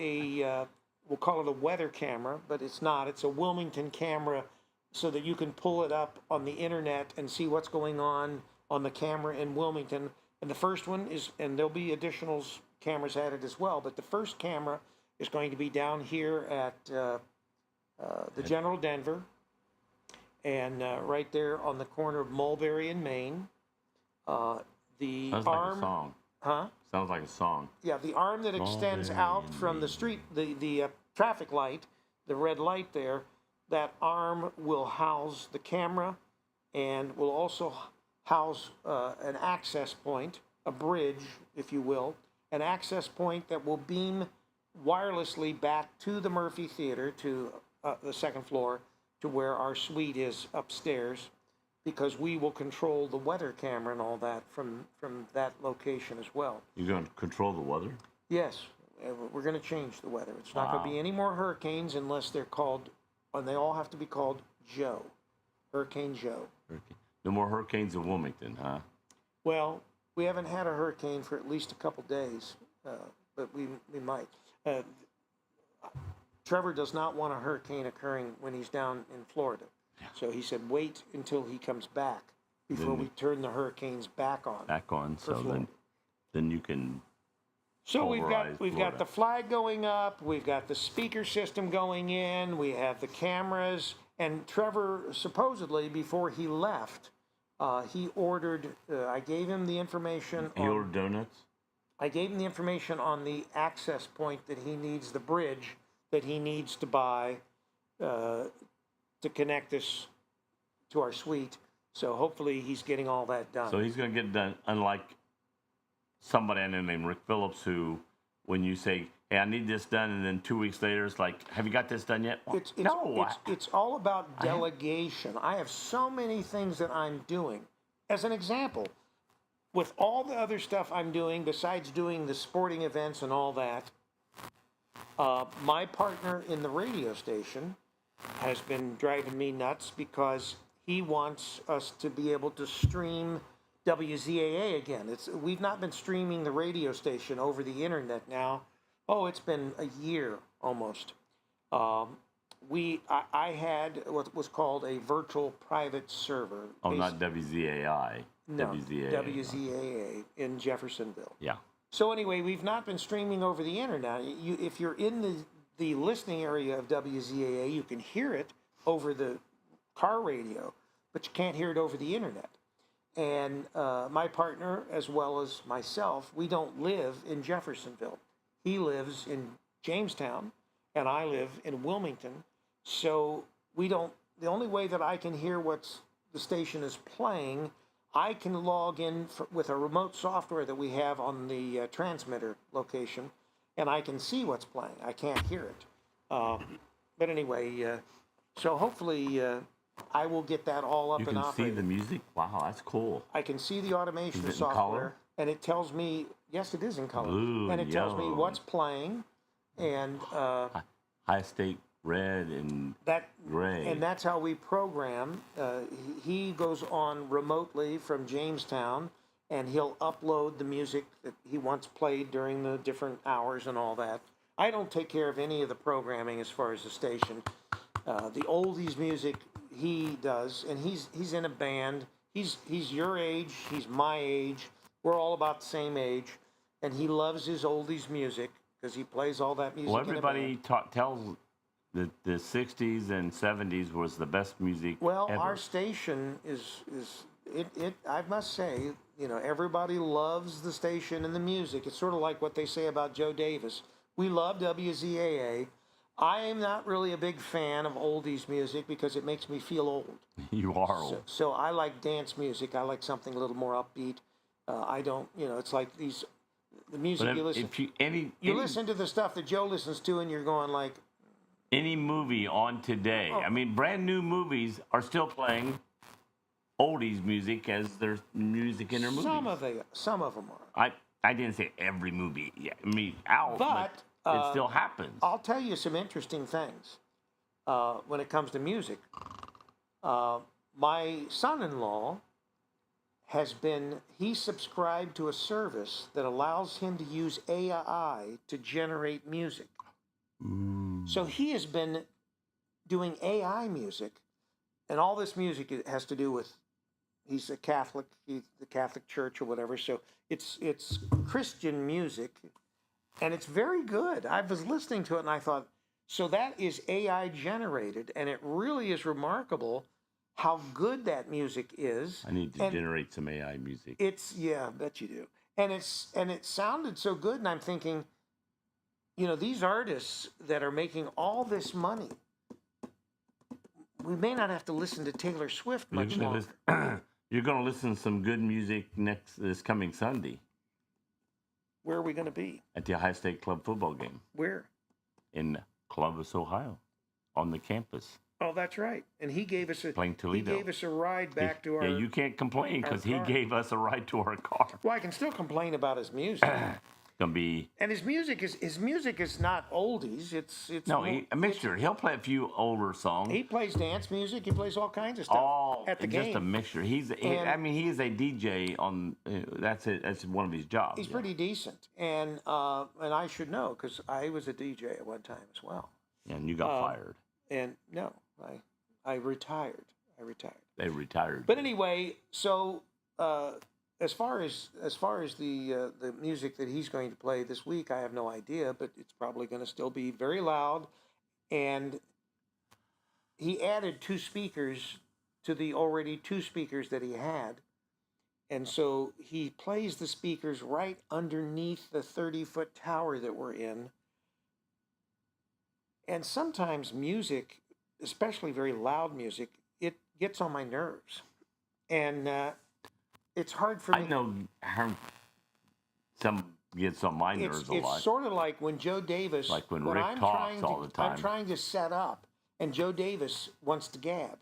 we'll call it a weather camera, but it's not. It's a Wilmington camera, so that you can pull it up on the internet and see what's going on the camera in Wilmington. And the first one is, and there'll be additional cameras added as well, but the first camera is going to be down here at the General Denver, and right there on the corner of Mulberry and Main. The Sounds arm, like a song. huh? Sounds like a song. Yeah, the arm that extends Mulberry out and from the street, the traffic light, the red light there, that arm will house the camera, and will also house an access point, a bridge, if you will, an access point that will beam wirelessly back to the Murphy Theater, to the second floor, to where our suite is upstairs, because we will control the weather camera and all that from that location as well. You're going to control the weather? Yes, we're going to change the weather. It's not going to be any more hurricanes unless they're called, and they all have to be called Joe, Hurricane Joe. No more hurricanes in Wilmington, huh? Well, we haven't had a hurricane for at least a couple days, but we might. Trevor does not want a hurricane occurring when he's down in Florida. Yeah. So he said, wait until he comes back before we turn the hurricanes back on. Back on. So then then you can. So we've got Florida. the flag going up, we've got the speaker system going in, we have the cameras, and Trevor supposedly before he left, he ordered. I gave him the information. He ordered donuts. I gave him the information on the access point that he needs, the bridge that he needs to buy to connect this to our suite. So hopefully he's getting all that done. So he's going to get it done, unlike somebody I know named Rick Phillips, who, when you say, hey, I need this done, and then 2 weeks later, it's like, have you got this done yet? Well, It's all about delegation. I have so many things that I'm doing. As an example, with all the other stuff I'm doing, besides doing the sporting events and all that, my partner in the radio station has been driving me nuts because he wants us to be able to stream WZAA again. We've not been streaming the radio station over the internet now. Oh, it's been a year almost. I had what was called a virtual private server. Oh, not WZAI. No, WZAA. WZAA in Jeffersonville. Yeah. So anyway, we've not been streaming over the internet. If you're in the listening area of WZAA, you can hear it over the car radio, but you can't hear it over the internet. And my partner, as well as myself, we don't live in Jeffersonville. He lives in Jamestown, and I live in Wilmington. So we don't. The only way that I can hear what the station is playing, I can log in with a remote software that we have on the transmitter location, and I can see what's playing. I can't hear it. But anyway, so hopefully I will get that all up and operating. You can see the music? Wow, that's cool. I can see the automation Is it in software, color? And it tells me, yes, it is in color. Blue and it tells me yellow. what's playing, and High State red and gray. And that's how we program. He goes on remotely from Jamestown, and he'll upload the music that he wants played during the different hours and all that. I don't take care of any of the programming as far as the station. The oldies music he does, and he's in a band. He's your age. He's my age. We're all about the same age, and he loves his oldies music because he plays all that music. Well, everybody tells that the 60s and 70s was the best music Well, ever. our station is I must say, everybody loves the station and the music. It's sort of like what they say about Joe Davis. We love WZAA. I am not really a big fan of oldies music because it makes me feel old. You are old. So I like dance music. I like something a little more upbeat. I don't, it's like the music But you listen. if you Listen to the stuff that Joe listens to, and you're going like, any movie on today, I mean, brand new movies are still playing oldies music as their music in their movies. Some of them are. I didn't say every movie. Yeah, I mean, but it still happens. I'll tell you some interesting things when it comes to music. My son-in-law he subscribed to a service that allows him to use AI to generate music. So he has been doing AI music, and all this music has to do with, he's a Catholic, the Catholic Church or whatever, so it's Christian music, and it's very good. I was listening to it, and I thought, so that is AI generated, and it really is remarkable how good that music is. I need to generate some AI music. I bet you do. And it sounded so good, and I'm thinking, these artists that are making all this money, we may not have to listen to Taylor Swift much longer. You're going to listen to some good music this coming Sunday. Where are we going to be? At the Ohio State Club football game. Where? In Columbus, Ohio, on the campus. Oh, that's right. And he gave us Playing Toledo. He gave us a ride back to our. Yeah, you can't complain because he gave us a ride to our car. Well, I can still complain about his music. Gonna be. And his music is not oldies. It's a mixture. He'll play a few older songs. He plays dance music. He plays all kinds of stuff at the game. Just a mixture. He is a DJ on. That's it. That's one of his jobs. He's pretty decent, and I should know because I was a DJ at one time as well. And you got fired. And no, I retired. They retired. But anyway, so as far as the music that he's going to play this week, I have no idea, but it's probably going to still be very loud. And he added 2 speakers to the already 2 speakers that he had. And so he plays the speakers right underneath the 30-foot tower that we're in. And sometimes music, especially very loud music, it gets on my nerves. And it's hard for me. I know some gets on my nerves a lot. It's sort of like when Joe Davis, like when Rick talks all the time. I'm trying to set up, and Joe Davis wants to gab.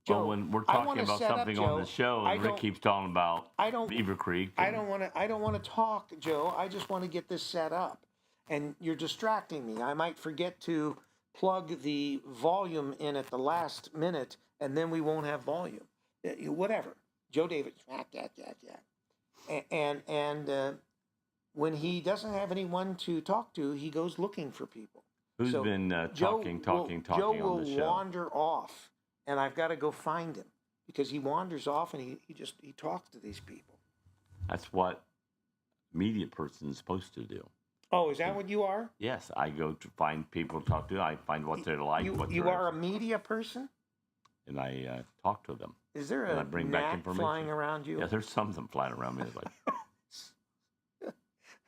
Joe, well, when we're talking about something on the show, and Rick keeps talking about Beaver Creek. I don't want to talk, Joe. I just want to get this set up, and you're distracting me. I might forget to plug the volume in at the last minute, and then we won't have volume. Whatever. Joe Davis, and when he doesn't have anyone to talk to, he goes looking for people. Who's been talking Joe on the show? Joe will wander off, and I've got to go find him because he wanders off and he talks to these people. That's what a media person is supposed to do. Oh, is that what you are? Yes, I go to find people to talk to. I find what they're like. You are a media person? And I talk to them. Is there a gnat flying around you? Yeah, there's some of them flying around me.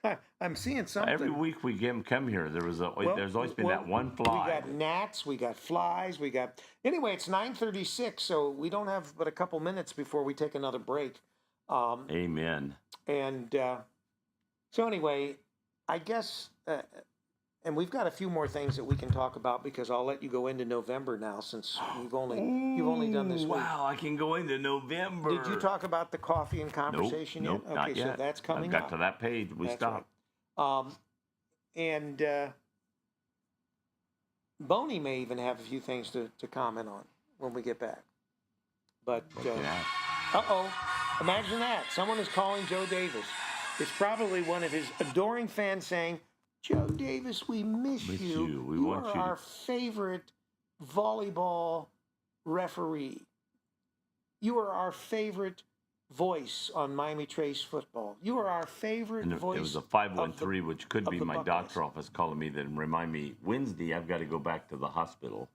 Like, I'm seeing something. Every week we get them come here. There's always been that one fly. We got gnats, we got flies, we got... Anyway, it's 9:36, so we don't have but a couple minutes before we take another break. Amen. And so anyway, I guess... and we've got a few more things that we can talk about because I'll let you go into November now since you've only done this week. Wow, I can go into November. Did you talk about the coffee and conversation yet? Nope, okay, not yet. So that's coming up. I got to that page. We stopped. Right. And Boney may even have a few things to comment on when we get back. But, imagine that. Someone is calling Joe Davis. It's probably one of his adoring fans saying, Joe Davis, we miss you. We want are you our favorite volleyball referee. You are our favorite voice on Miami Trace football. You are our favorite voice. It was a 513, which could be my doctor office calling me that remind me Wednesday I've got to go back to the hospital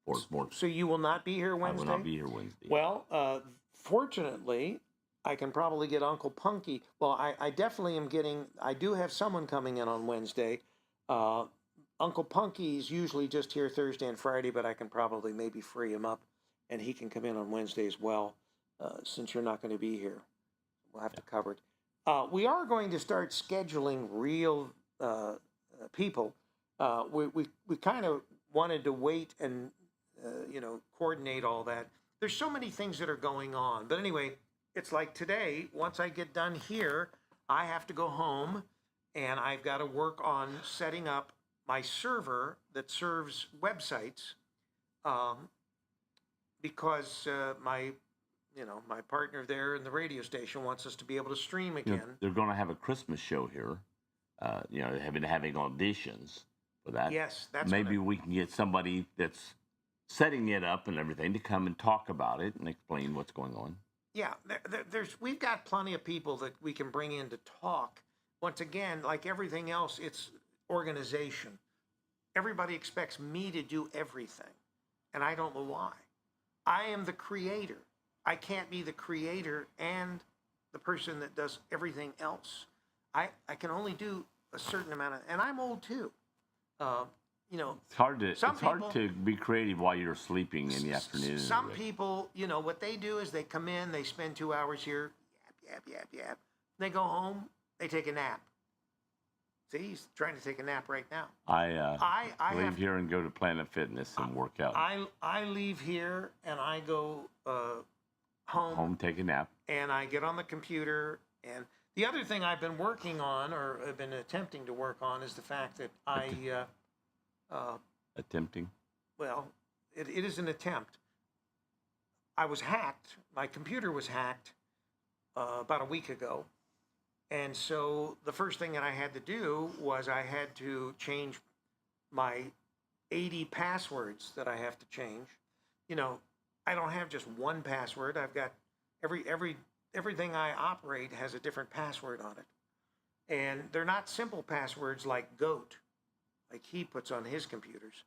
for more. So you will not be here Wednesday? I will not be here Wednesday. Well, fortunately, I can probably get Uncle Punky. Well, I definitely am getting, I do have someone coming in on Wednesday. Uncle Punky is usually just here Thursday and Friday, but I can probably maybe free him up and he can come in on Wednesday as well, since you're not going to be here. We'll have to cover it. We are going to start scheduling real people. We kind of wanted to wait and, coordinate all that. There's so many things that are going on. But anyway, it's like today, once I get done here, I have to go home and I've got to work on setting up my server that serves websites because my partner there in the radio station wants us to be able to stream again. They're going to have a Christmas show here. They've been having auditions for that. Yes, that's maybe we can get somebody that's setting it up and everything to come and talk about it and explain what's going on. Yeah, we've got plenty of people that we can bring in to talk. Once again, like everything else, it's organization. Everybody expects me to do everything, and I don't know why. I am the creator. I can't be the creator and the person that does everything else. I can only do a certain amount of, and I'm old too. It's hard to be creative while you're sleeping in the afternoon. Some people, what they do is they come in, they spend 2 hours here, yap. They go home, they take a nap. See, he's trying to take a nap right now. I leave here and go to Planet Fitness and work out. I leave here and I go home, take a nap, and I get on the computer. And the other thing I've been working on, or have been attempting to work on, is the fact that attempting? Well, it is an attempt. I was hacked. My computer was hacked about a week ago. And so the first thing that I had to do was I had to change my 80 passwords that I have to change. I don't have just one password. I've got every everything I operate has a different password on it. And they're not simple passwords like GOAT, like he puts on his computers.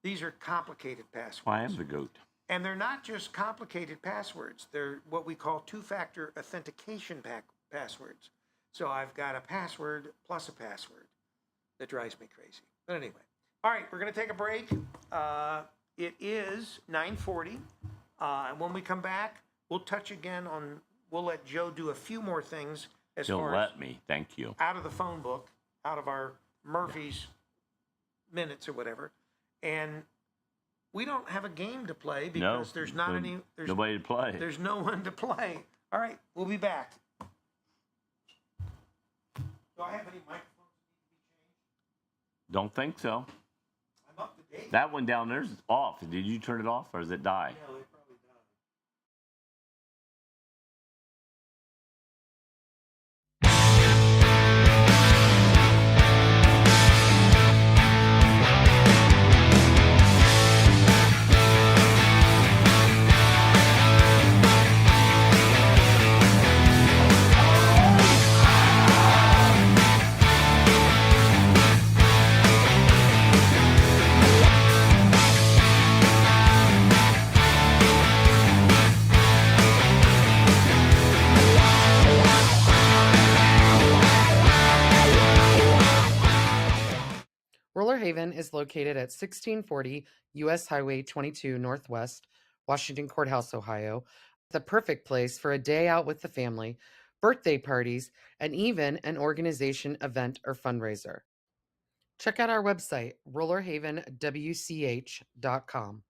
These are complicated passwords. I am the goat. And they're not just complicated passwords. They're what we call two-factor authentication passwords. So I've got a password plus a password that drives me crazy. But anyway. All right, we're going to take a break. It is 9:40. And when we come back, we'll touch again on, we'll let Joe do a few more things as He'll far as let me. Thank you. out of the phone book, out of our Murphy's minutes or whatever. And we don't have a game to play because there's not any. There's nobody to play. There's no one to play. All right, we'll be back. Do I have any microphones that need to be changed? Don't think so. I'm up to date. That one down there's off. Did you turn it off or does it die? No, they probably died. Roller Haven is located at 1640 U.S. Highway 22 Northwest, Washington Courthouse, Ohio. The perfect place for a day out with the family, birthday parties, and even an organization event or fundraiser. Check out our website, rollerhavenwch.com.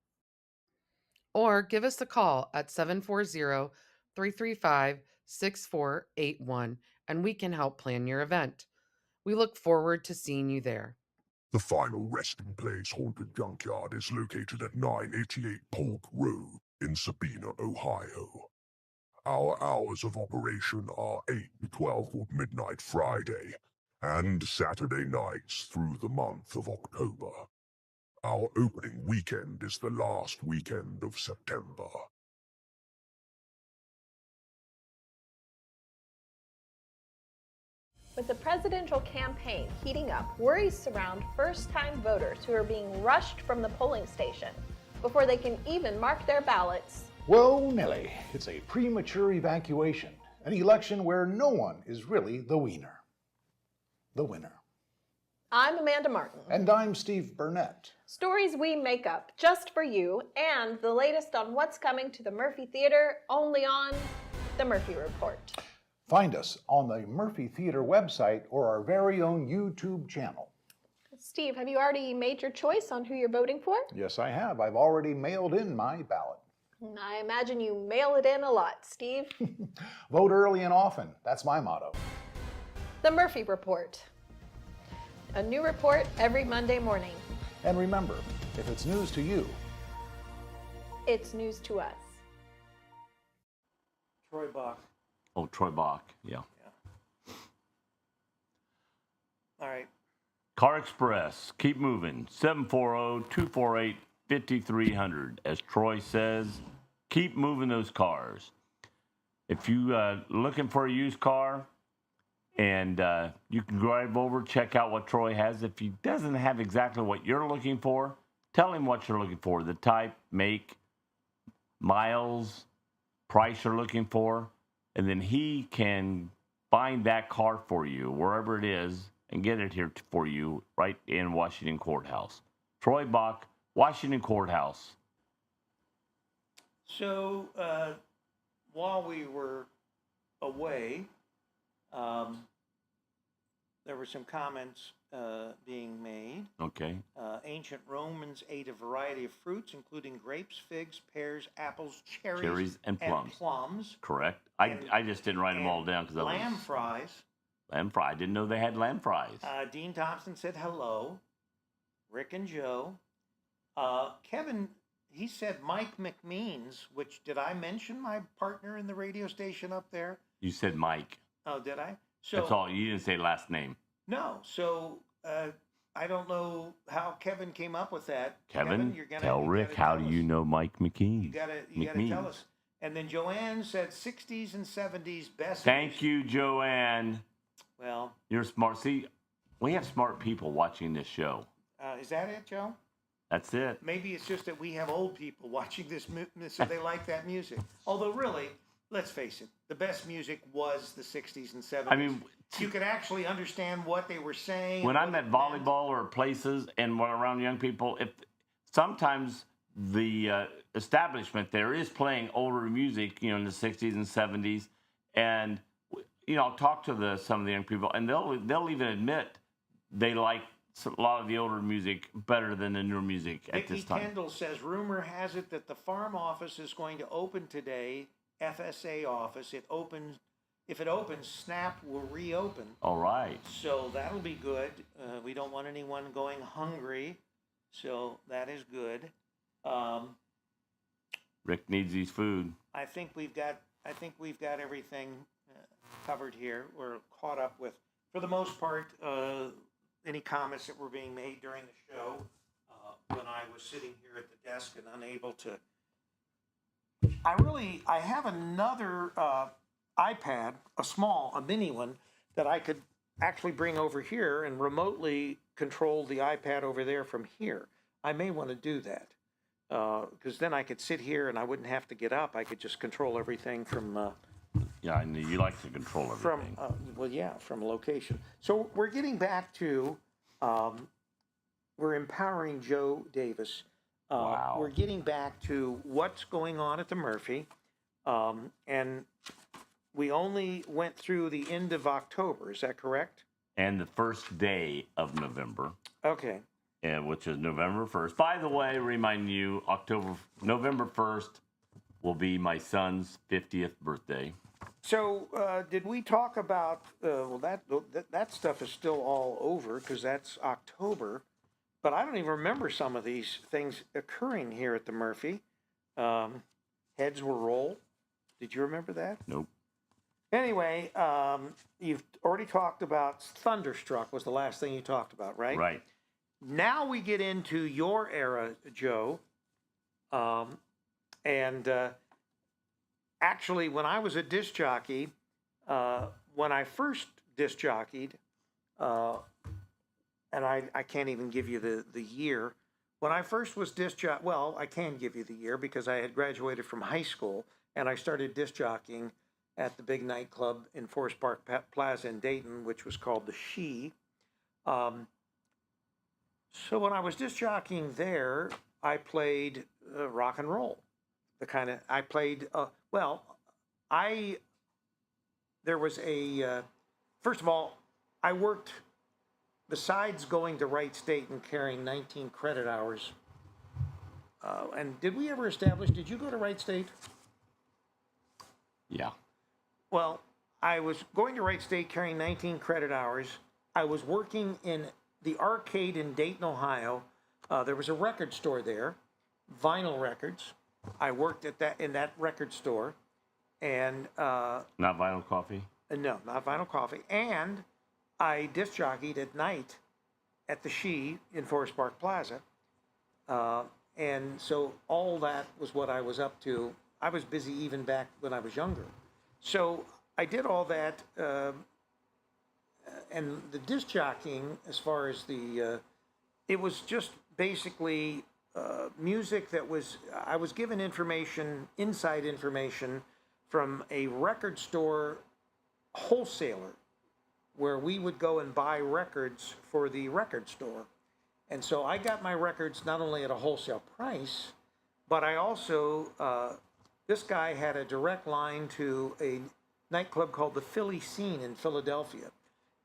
Or give us a call at 740-335-6481 and we can help plan your event. We look forward to seeing you there. The final resting place haunted junkyard is located at 988 Polk Road in Sabina, Ohio. Our hours of operation are 8 to 12 on midnight Friday and Saturday nights through the month of October. Our opening weekend is the last weekend of September. With the presidential campaign heating up, worries surround first-time voters who are being rushed from the polling station before they can even mark their ballots. Whoa, Nelly, it's a premature evacuation, an election where no one is really the winner. The winner. I'm Amanda Martin. And I'm Steve Burnett. Stories we make up just for you, and the latest on what's coming to the Murphy Theater only on The Murphy Report. Find us on the Murphy Theater website or our very own YouTube channel. Steve, have you already made your choice on who you're voting for? Yes, I have. I've already mailed in my ballot. I imagine you mail it in a lot, Steve. Vote early and often. That's my motto. The Murphy Report. A new report every Monday morning. And remember, if it's news to you, it's news to us. Troy Bach. Oh, Troy Bach. Yeah. All right. Car Express. Keep moving. 740-248-5300. As Troy says, keep moving those cars. If you looking for a used car, and you can drive over, check out what Troy has. If he doesn't have exactly what you're looking for, tell him what you're looking for. The type, make, miles, price you're looking for. And then he can find that car for you, wherever it is, and get it here for you right in Washington Courthouse. Troy Bach, Washington Courthouse. So while we were away, there were some comments being made. Okay. Ancient Romans ate a variety of fruits, including grapes, figs, pears, apples, Cherries and plums. Correct. And- I just didn't write them all down because I was... Lamb fries. Lamb fry. I didn't know they had lamb fries. Dean Thompson said hello. Rick and Joe. Kevin, he said Mike McMeans, which, did I mention my partner in the radio station up there? You said Mike. Oh, did I? So, That's all. You didn't say last name. No. So I don't know how Kevin came up with that. Kevin, you're gonna, tell you Rick, gotta how tell do you us. know Mike McKean? You gotta tell us. And then Joanne said 60s and 70s best. Thank you, Joanne. Well, You're smart. See, we have smart people watching this show. is that it, Joe? That's it. Maybe it's just that we have old people watching this, so they like that music. Although, really, let's face it, the best music was the 60s and 70s. I mean, you could actually understand what they were saying. when I'm at volleyball or places and when around young people, if sometimes the establishment there is playing older music, in the 60s and 70s, and I'll talk to some of the young people, and they'll even admit they like a lot of the older music better than the newer music at this time. Vicki Kendall says, rumor has it that the farm office is going to open today. FSA office. If it opens, SNAP will reopen. All right. So that'll be good. We don't want anyone going hungry. So that is good. Rick needs his food. I think we've got everything covered here. We're caught up with, for the most part, any comments that were being made during the show when I was sitting here at the desk and unable to. I have another iPad, a mini one, that I could actually bring over here and remotely control the iPad over there from here. I may want to do that because then I could sit here and I wouldn't have to get up. I could just control everything from. Yeah, I know you like to control everything. From location. So we're getting back to, we're empowering Joe Davis. Wow. We're getting back to what's going on at the Murphy. And we only went through the end of October, is that correct? And the first day of November. Okay. Which is November 1st. By the way, remind you, November 1st will be my son's 50th birthday. So did we talk about, that stuff is still all over because that's October, but I don't even remember some of these things occurring here at the Murphy. Heads were rolled. Did you remember that? Nope. Anyway, you've already talked about Thunderstruck was the last thing you talked about, right? Right. Now we get into your era, Joe. Actually, when I was a disc jockey, when I first disc jockeyed, and I can't even give you the year. When I first was disc jockey, well, I can give you the year because I had graduated from high school and I started disc jockeying at the big nightclub in Forest Park Plaza in Dayton, which was called the She. So when I was disc jockeying there, I played rock and roll. There was first of all, I worked, besides going to Wright State and carrying 19 credit hours, and did we ever establish, did you go to Wright State? Yeah. Well, I was going to Wright State carrying 19 credit hours. I was working in the arcade in Dayton, Ohio. There was a record store there, Vinyl Records. I worked in that record store, and Not Vinyl Coffee? No, not Vinyl Coffee. And I disc jockeyed at night at the She in Forest Park Plaza, and so all that was what I was up to. I was busy even back when I was younger, so I did all that. And the disc jockeying, as far as it was just basically music that I was given inside information from a record store wholesaler where we would go and buy records for the record store. And so I got my records not only at a wholesale price, but I also, this guy had a direct line to a nightclub called the Philly Scene in Philadelphia.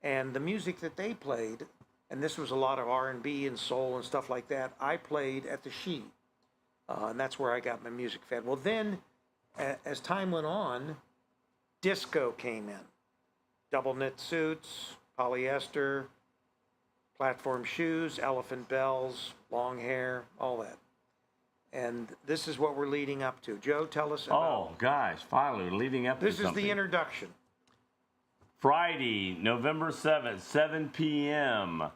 And the music that they played, and this was a lot of R&B and soul and stuff like that, I played at the She. And that's where I got my music fed. Well, then, as time went on, disco came in. Double knit suits, polyester, platform shoes, elephant bells, long hair, all that. And this is what we're leading up to. Joe, tell us about. Oh, gosh, finally, leading up to This is something. the introduction. Friday, November 7th, 7 p.m.,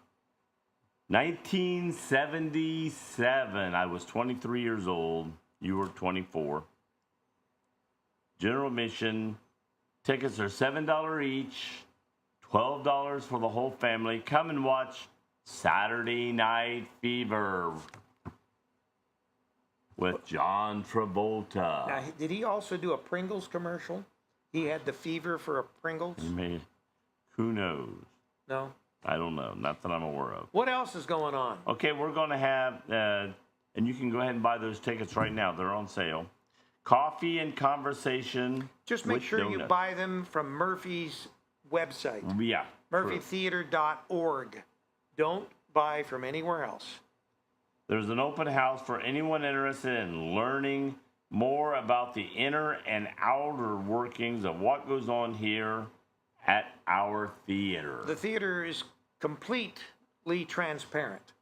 1977. I was 23 years old. You were 24. General admission. Tickets are $7 each, $12 for the whole family. Come and watch Saturday Night Fever with John Travolta. Now, did he also do a Pringles commercial? He had the fever for a Pringles? Who knows? No? I don't know. Not that I'm aware of. What else is going on? Okay, we're going to have, and you can go ahead and buy those tickets right now. They're on sale. Coffee and conversation. Just make with sure you donuts. buy them from Murphy's website, Yeah. true. murphytheater.org. Don't buy from anywhere else. There's an open house for anyone interested in learning more about the inner and outer workings of what goes on here at our theater. The theater is completely transparent.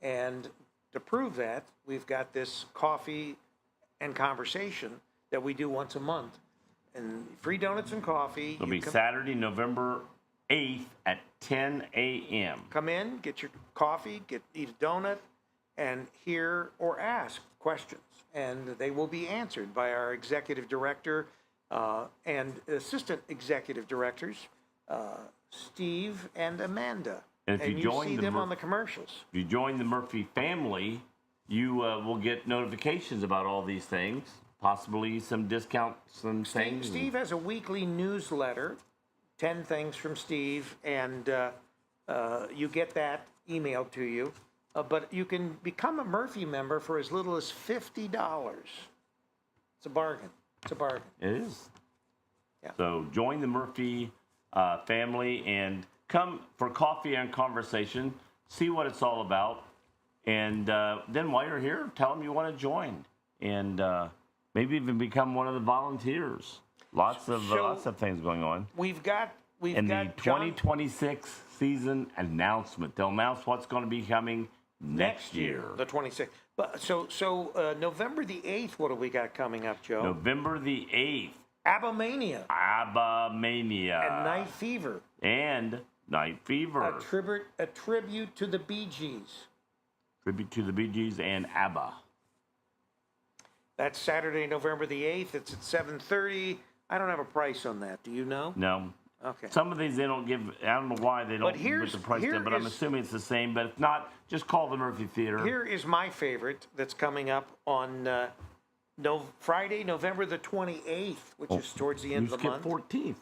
And to prove that, we've got this coffee and conversation that we do once a month. And free donuts and coffee. It'll You be Saturday, November 8th at 10 a.m. come in, get your coffee, eat a donut, and hear or ask questions. And they will be answered by our executive director and assistant executive directors, Steve and Amanda. And if you join see the them on the commercials. If you join the Murphy family, you will get notifications about all these things, possibly some discounts and things. Steve has a weekly newsletter, 10 things from Steve, and you get that emailed to you. But you can become a Murphy member for as little as $50. It's a bargain. It's a bargain. It is. Yeah. So join the Murphy family and come for coffee and conversation, see what it's all about. And then while you're here, tell them you want to join. And maybe even become one of the volunteers. Lots of things going on. We've got The John 2026 season announcement. They'll announce what's going to be coming next year. the 26th. But so November the 8th, what have we got coming up, Joe? November the 8th. ABBA-mania ABBA-mania. and Night Fever. And Night Fever. A tribute to the Bee Gees. Tribute to the Bee Gees and ABBA. That's Saturday, November the 8th. It's at 7:30. I don't have a price on that. Do you know? No. Okay. Some of these they don't give. I don't know why they don't put the price down, but I'm assuming it's the same. But if not, just call the Murphy Theater. Here is my favorite that's coming up on Friday, November the 28th, which is towards the end of the month. 14th.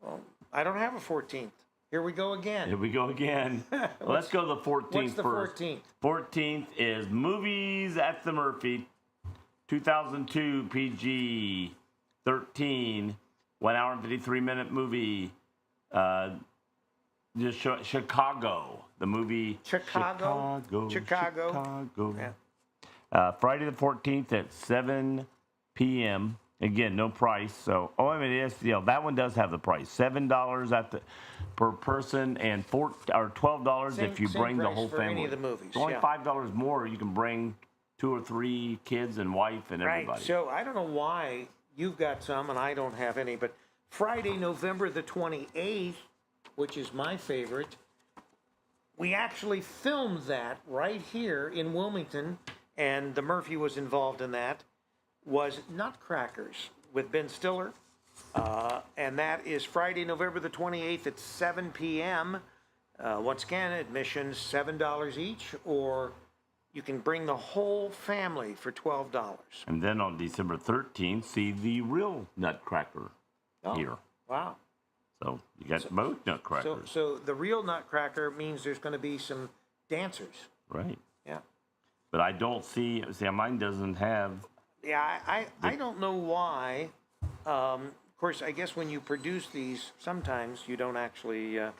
Well, I don't have a 14th. Here we go again. Here we go again. Let's go to the 14th What's the first. 14th? 14th is Movies at the Murphy, 2002 PG 13, 1 hour and 53-minute movie. Just Chicago, the movie. Chicago. Yeah. Friday the 14th at 7 p.m. Again, no price. So, I mean, yes, that one does have the price. $7 per person and $12 if you bring the price whole for family. any of the movies, It's only yeah. $5 more. You can bring 2 or 3 kids and wife and everybody. Right. So I don't know why you've got some and I don't have any, but Friday, November the 28th, which is my favorite, we actually filmed that right here in Wilmington, and the Murphy was involved in that, was Nutcrackers with Ben Stiller. And that is Friday, November the 28th at 7 p.m. Once again, admissions $7 each, or you can bring the whole family for $12. And then on December 13th, see the real Nutcracker here. Wow. So you got both Nutcrackers. So the real Nutcracker means there's going to be some dancers. Right. Yeah. But I don't see mine doesn't have. Yeah, I don't know why. Of course, I guess when you produce these, sometimes you don't actually, you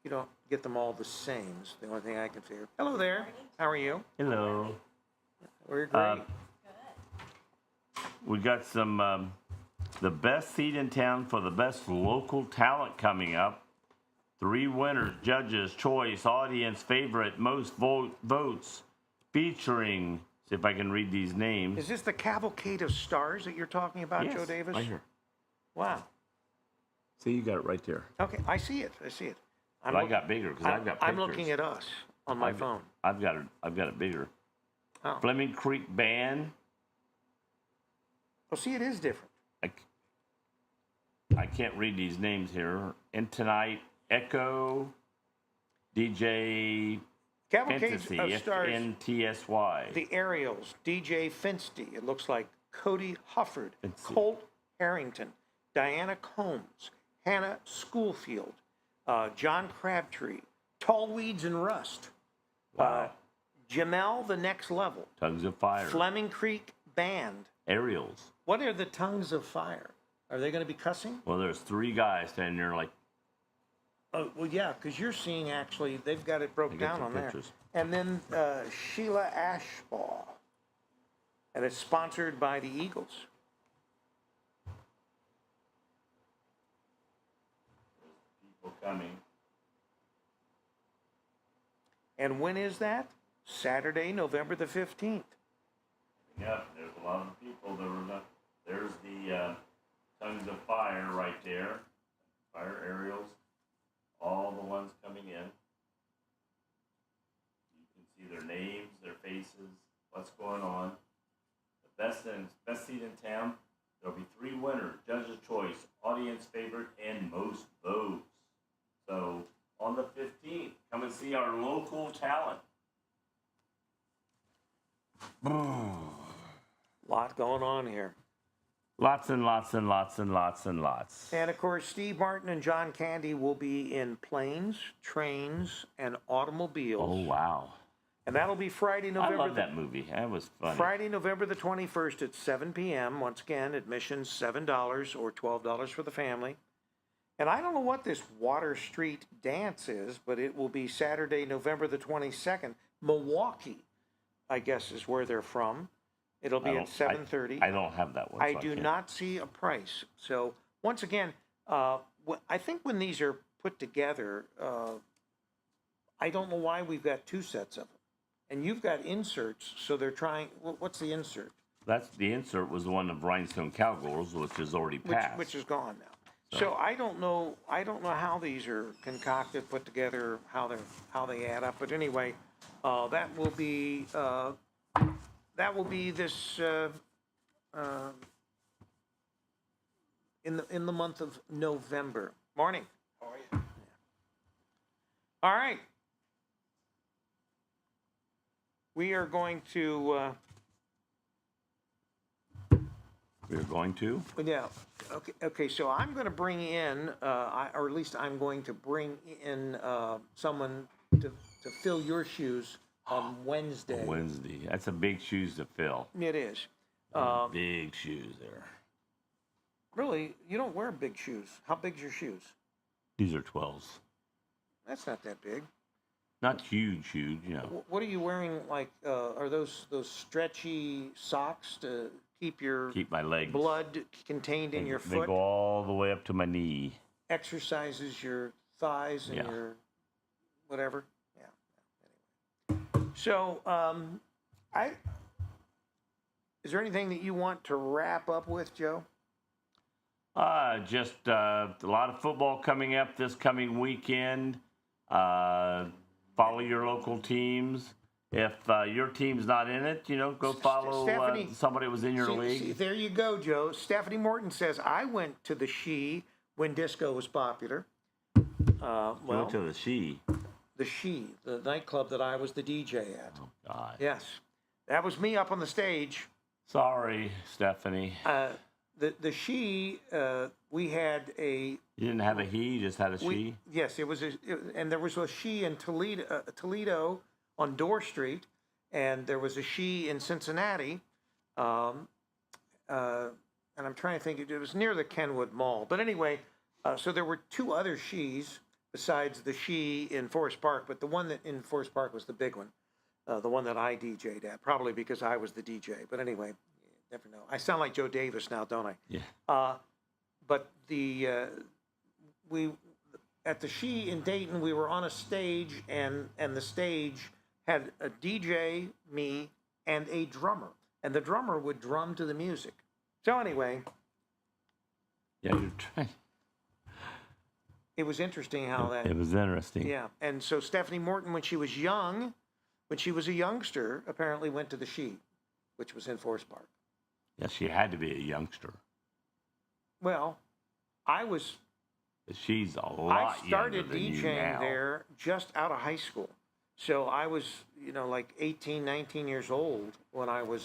don't get them all the same. It's the only thing I can figure. Hello there. How are you? Hello. We're great. We got some the best seat in town for the best local talent coming up. 3 winners, judges, choice, audience, favorite, most votes, featuring. See if I can read these names. Is this the cavalcade of stars that you're talking about, Yes, Joe Davis? right here. Wow. See, you got it right there. Okay, I see it. But I got bigger because I've got pictures. I'm looking at us on my phone. I've got it bigger. Oh. Fleming Creek Band. Oh, see, it is different. I can't read these names here. And tonight, Echo, DJ Cavalcade Fantasy, of Stars, FNTSY. the Aerials, DJ Finsty, it looks like Cody Hufford, Finsty. Colt Harrington, Diana Combs, Hannah Schoolfield, John Crabtree, Tallweeds and Rust, Wow. Jamel the Next Level, Tongues of Fire. Fleming Creek Band. Aerials. What are the Tongues of Fire? Are they going to be cussing? Well, there's 3 guys standing there like, Oh, well, yeah, because you're seeing actually, they've got it broke I got down the on there. pictures. And then Sheila Ashbaugh. And it's sponsored by the Eagles. people coming. And when is that? Saturday, November the 15th. Yep, there's a lot of people. There's the Tongues of Fire right there. Fire aerials. All the ones coming in. You can see their names, their faces, what's going on. The best seat in town. There'll be 3 winners: Judge's Choice, Audience Favorite, and Most Votes. So on the 15th, come and see our local talent. Lot going on here. Lots and lots and lots and lots and lots. And of course, Steve Martin and John Candy will be in planes, trains, and automobiles. Oh, wow. And that'll be Friday, November. I love that movie. That was funny. Friday, November the 21st at 7 p.m. Once again, admission's $7 or $12 for the family. And I don't know what this Water Street dance is, but it will be Saturday, November the 22nd. Milwaukee, I guess, is where they're from. It'll be at 7:30. I don't have that one. I so do can't. not see a price. So once again, I think when these are put together, I don't know why we've got 2 sets of them. And you've got inserts, so they're trying. What's the insert? That's the insert was the one of Rhinestone Cowgirls, which is already passed. Which is gone now. So I don't know how these are concocted, put together, how they add up. But anyway, that will be this in the month of November. Morning. How are you? All right. We are going to. We're going to. Yeah. Okay. So I'm going to bring in, or at least I'm going to bring in someone to fill your shoes on Wednesday. Wednesday. That's a big shoes to fill. It is. Big shoes there. Really, you don't wear big shoes. How big's your shoes? These are 12s. That's not that big. Not huge, you know. What are you wearing? Like, are those stretchy socks to keep my legs blood contained in your They foot? go all the way up to my knee. Exercises your thighs and your whatever. Yeah. Anyway. So, is there anything that you want to wrap up with, Joe? Just a lot of football coming up this coming weekend. Follow your local teams. If your team's not in it, go follow somebody who was in your league. See, there you go, Joe. Stephanie Morton says, I went to the She when disco was popular. Went to the She. The She, the nightclub that I was the DJ at. Oh, God. Yes. That was me up on the stage. Sorry, Stephanie. The She, we had a... You didn't have a he, you just had a she? Yes, and there was a She in Toledo on Dorr Street, and there was a She in Cincinnati, and I'm trying to think, it was near the Kenwood Mall. But anyway, so there were 2 other She's besides the She in Forest Park, but the one that in Forest Park was the big one, the one that I DJ'd at, probably because I was the DJ. But anyway, you never know. I sound like Joe Davis now, don't I? Yeah. But we at the She in Dayton, we were on a stage, and the stage had a DJ, me, and a drummer, and the drummer would drum to the music. So anyway, Yeah, you're trying. it was interesting how that. It was interesting. Yeah, and so Stephanie Morton, when she was a youngster, apparently went to the She, which was in Forest Park. Yeah, she had to be a youngster. Well, I She's a lot started younger than you DJing now. there just out of high school. So I was, like 18, 19 years old when I was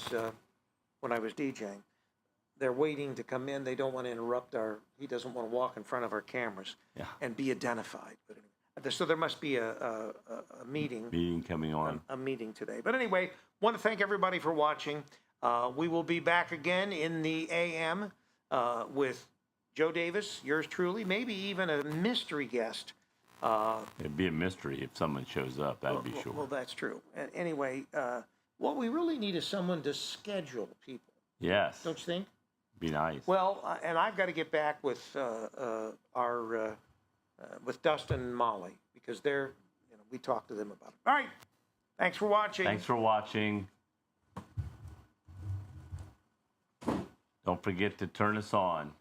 DJing. They're waiting to come in. They don't want to interrupt he doesn't want to walk in front of our cameras and be identified. But anyway, so there must be a meeting. Meeting coming on. A meeting today. But anyway, want to thank everybody for watching. We will be back again in the AM with Joe Davis, yours truly, maybe even a mystery guest. It'd be a mystery if someone shows up. That'd be sure. Well, that's true. And anyway, what we really need is someone to schedule people. Yes. Don't you think? Be nice. Well, and I've got to get back with with Dustin and Molly because we talked to them about it. All right. Thanks for watching. Thanks for watching. Don't forget to turn us on.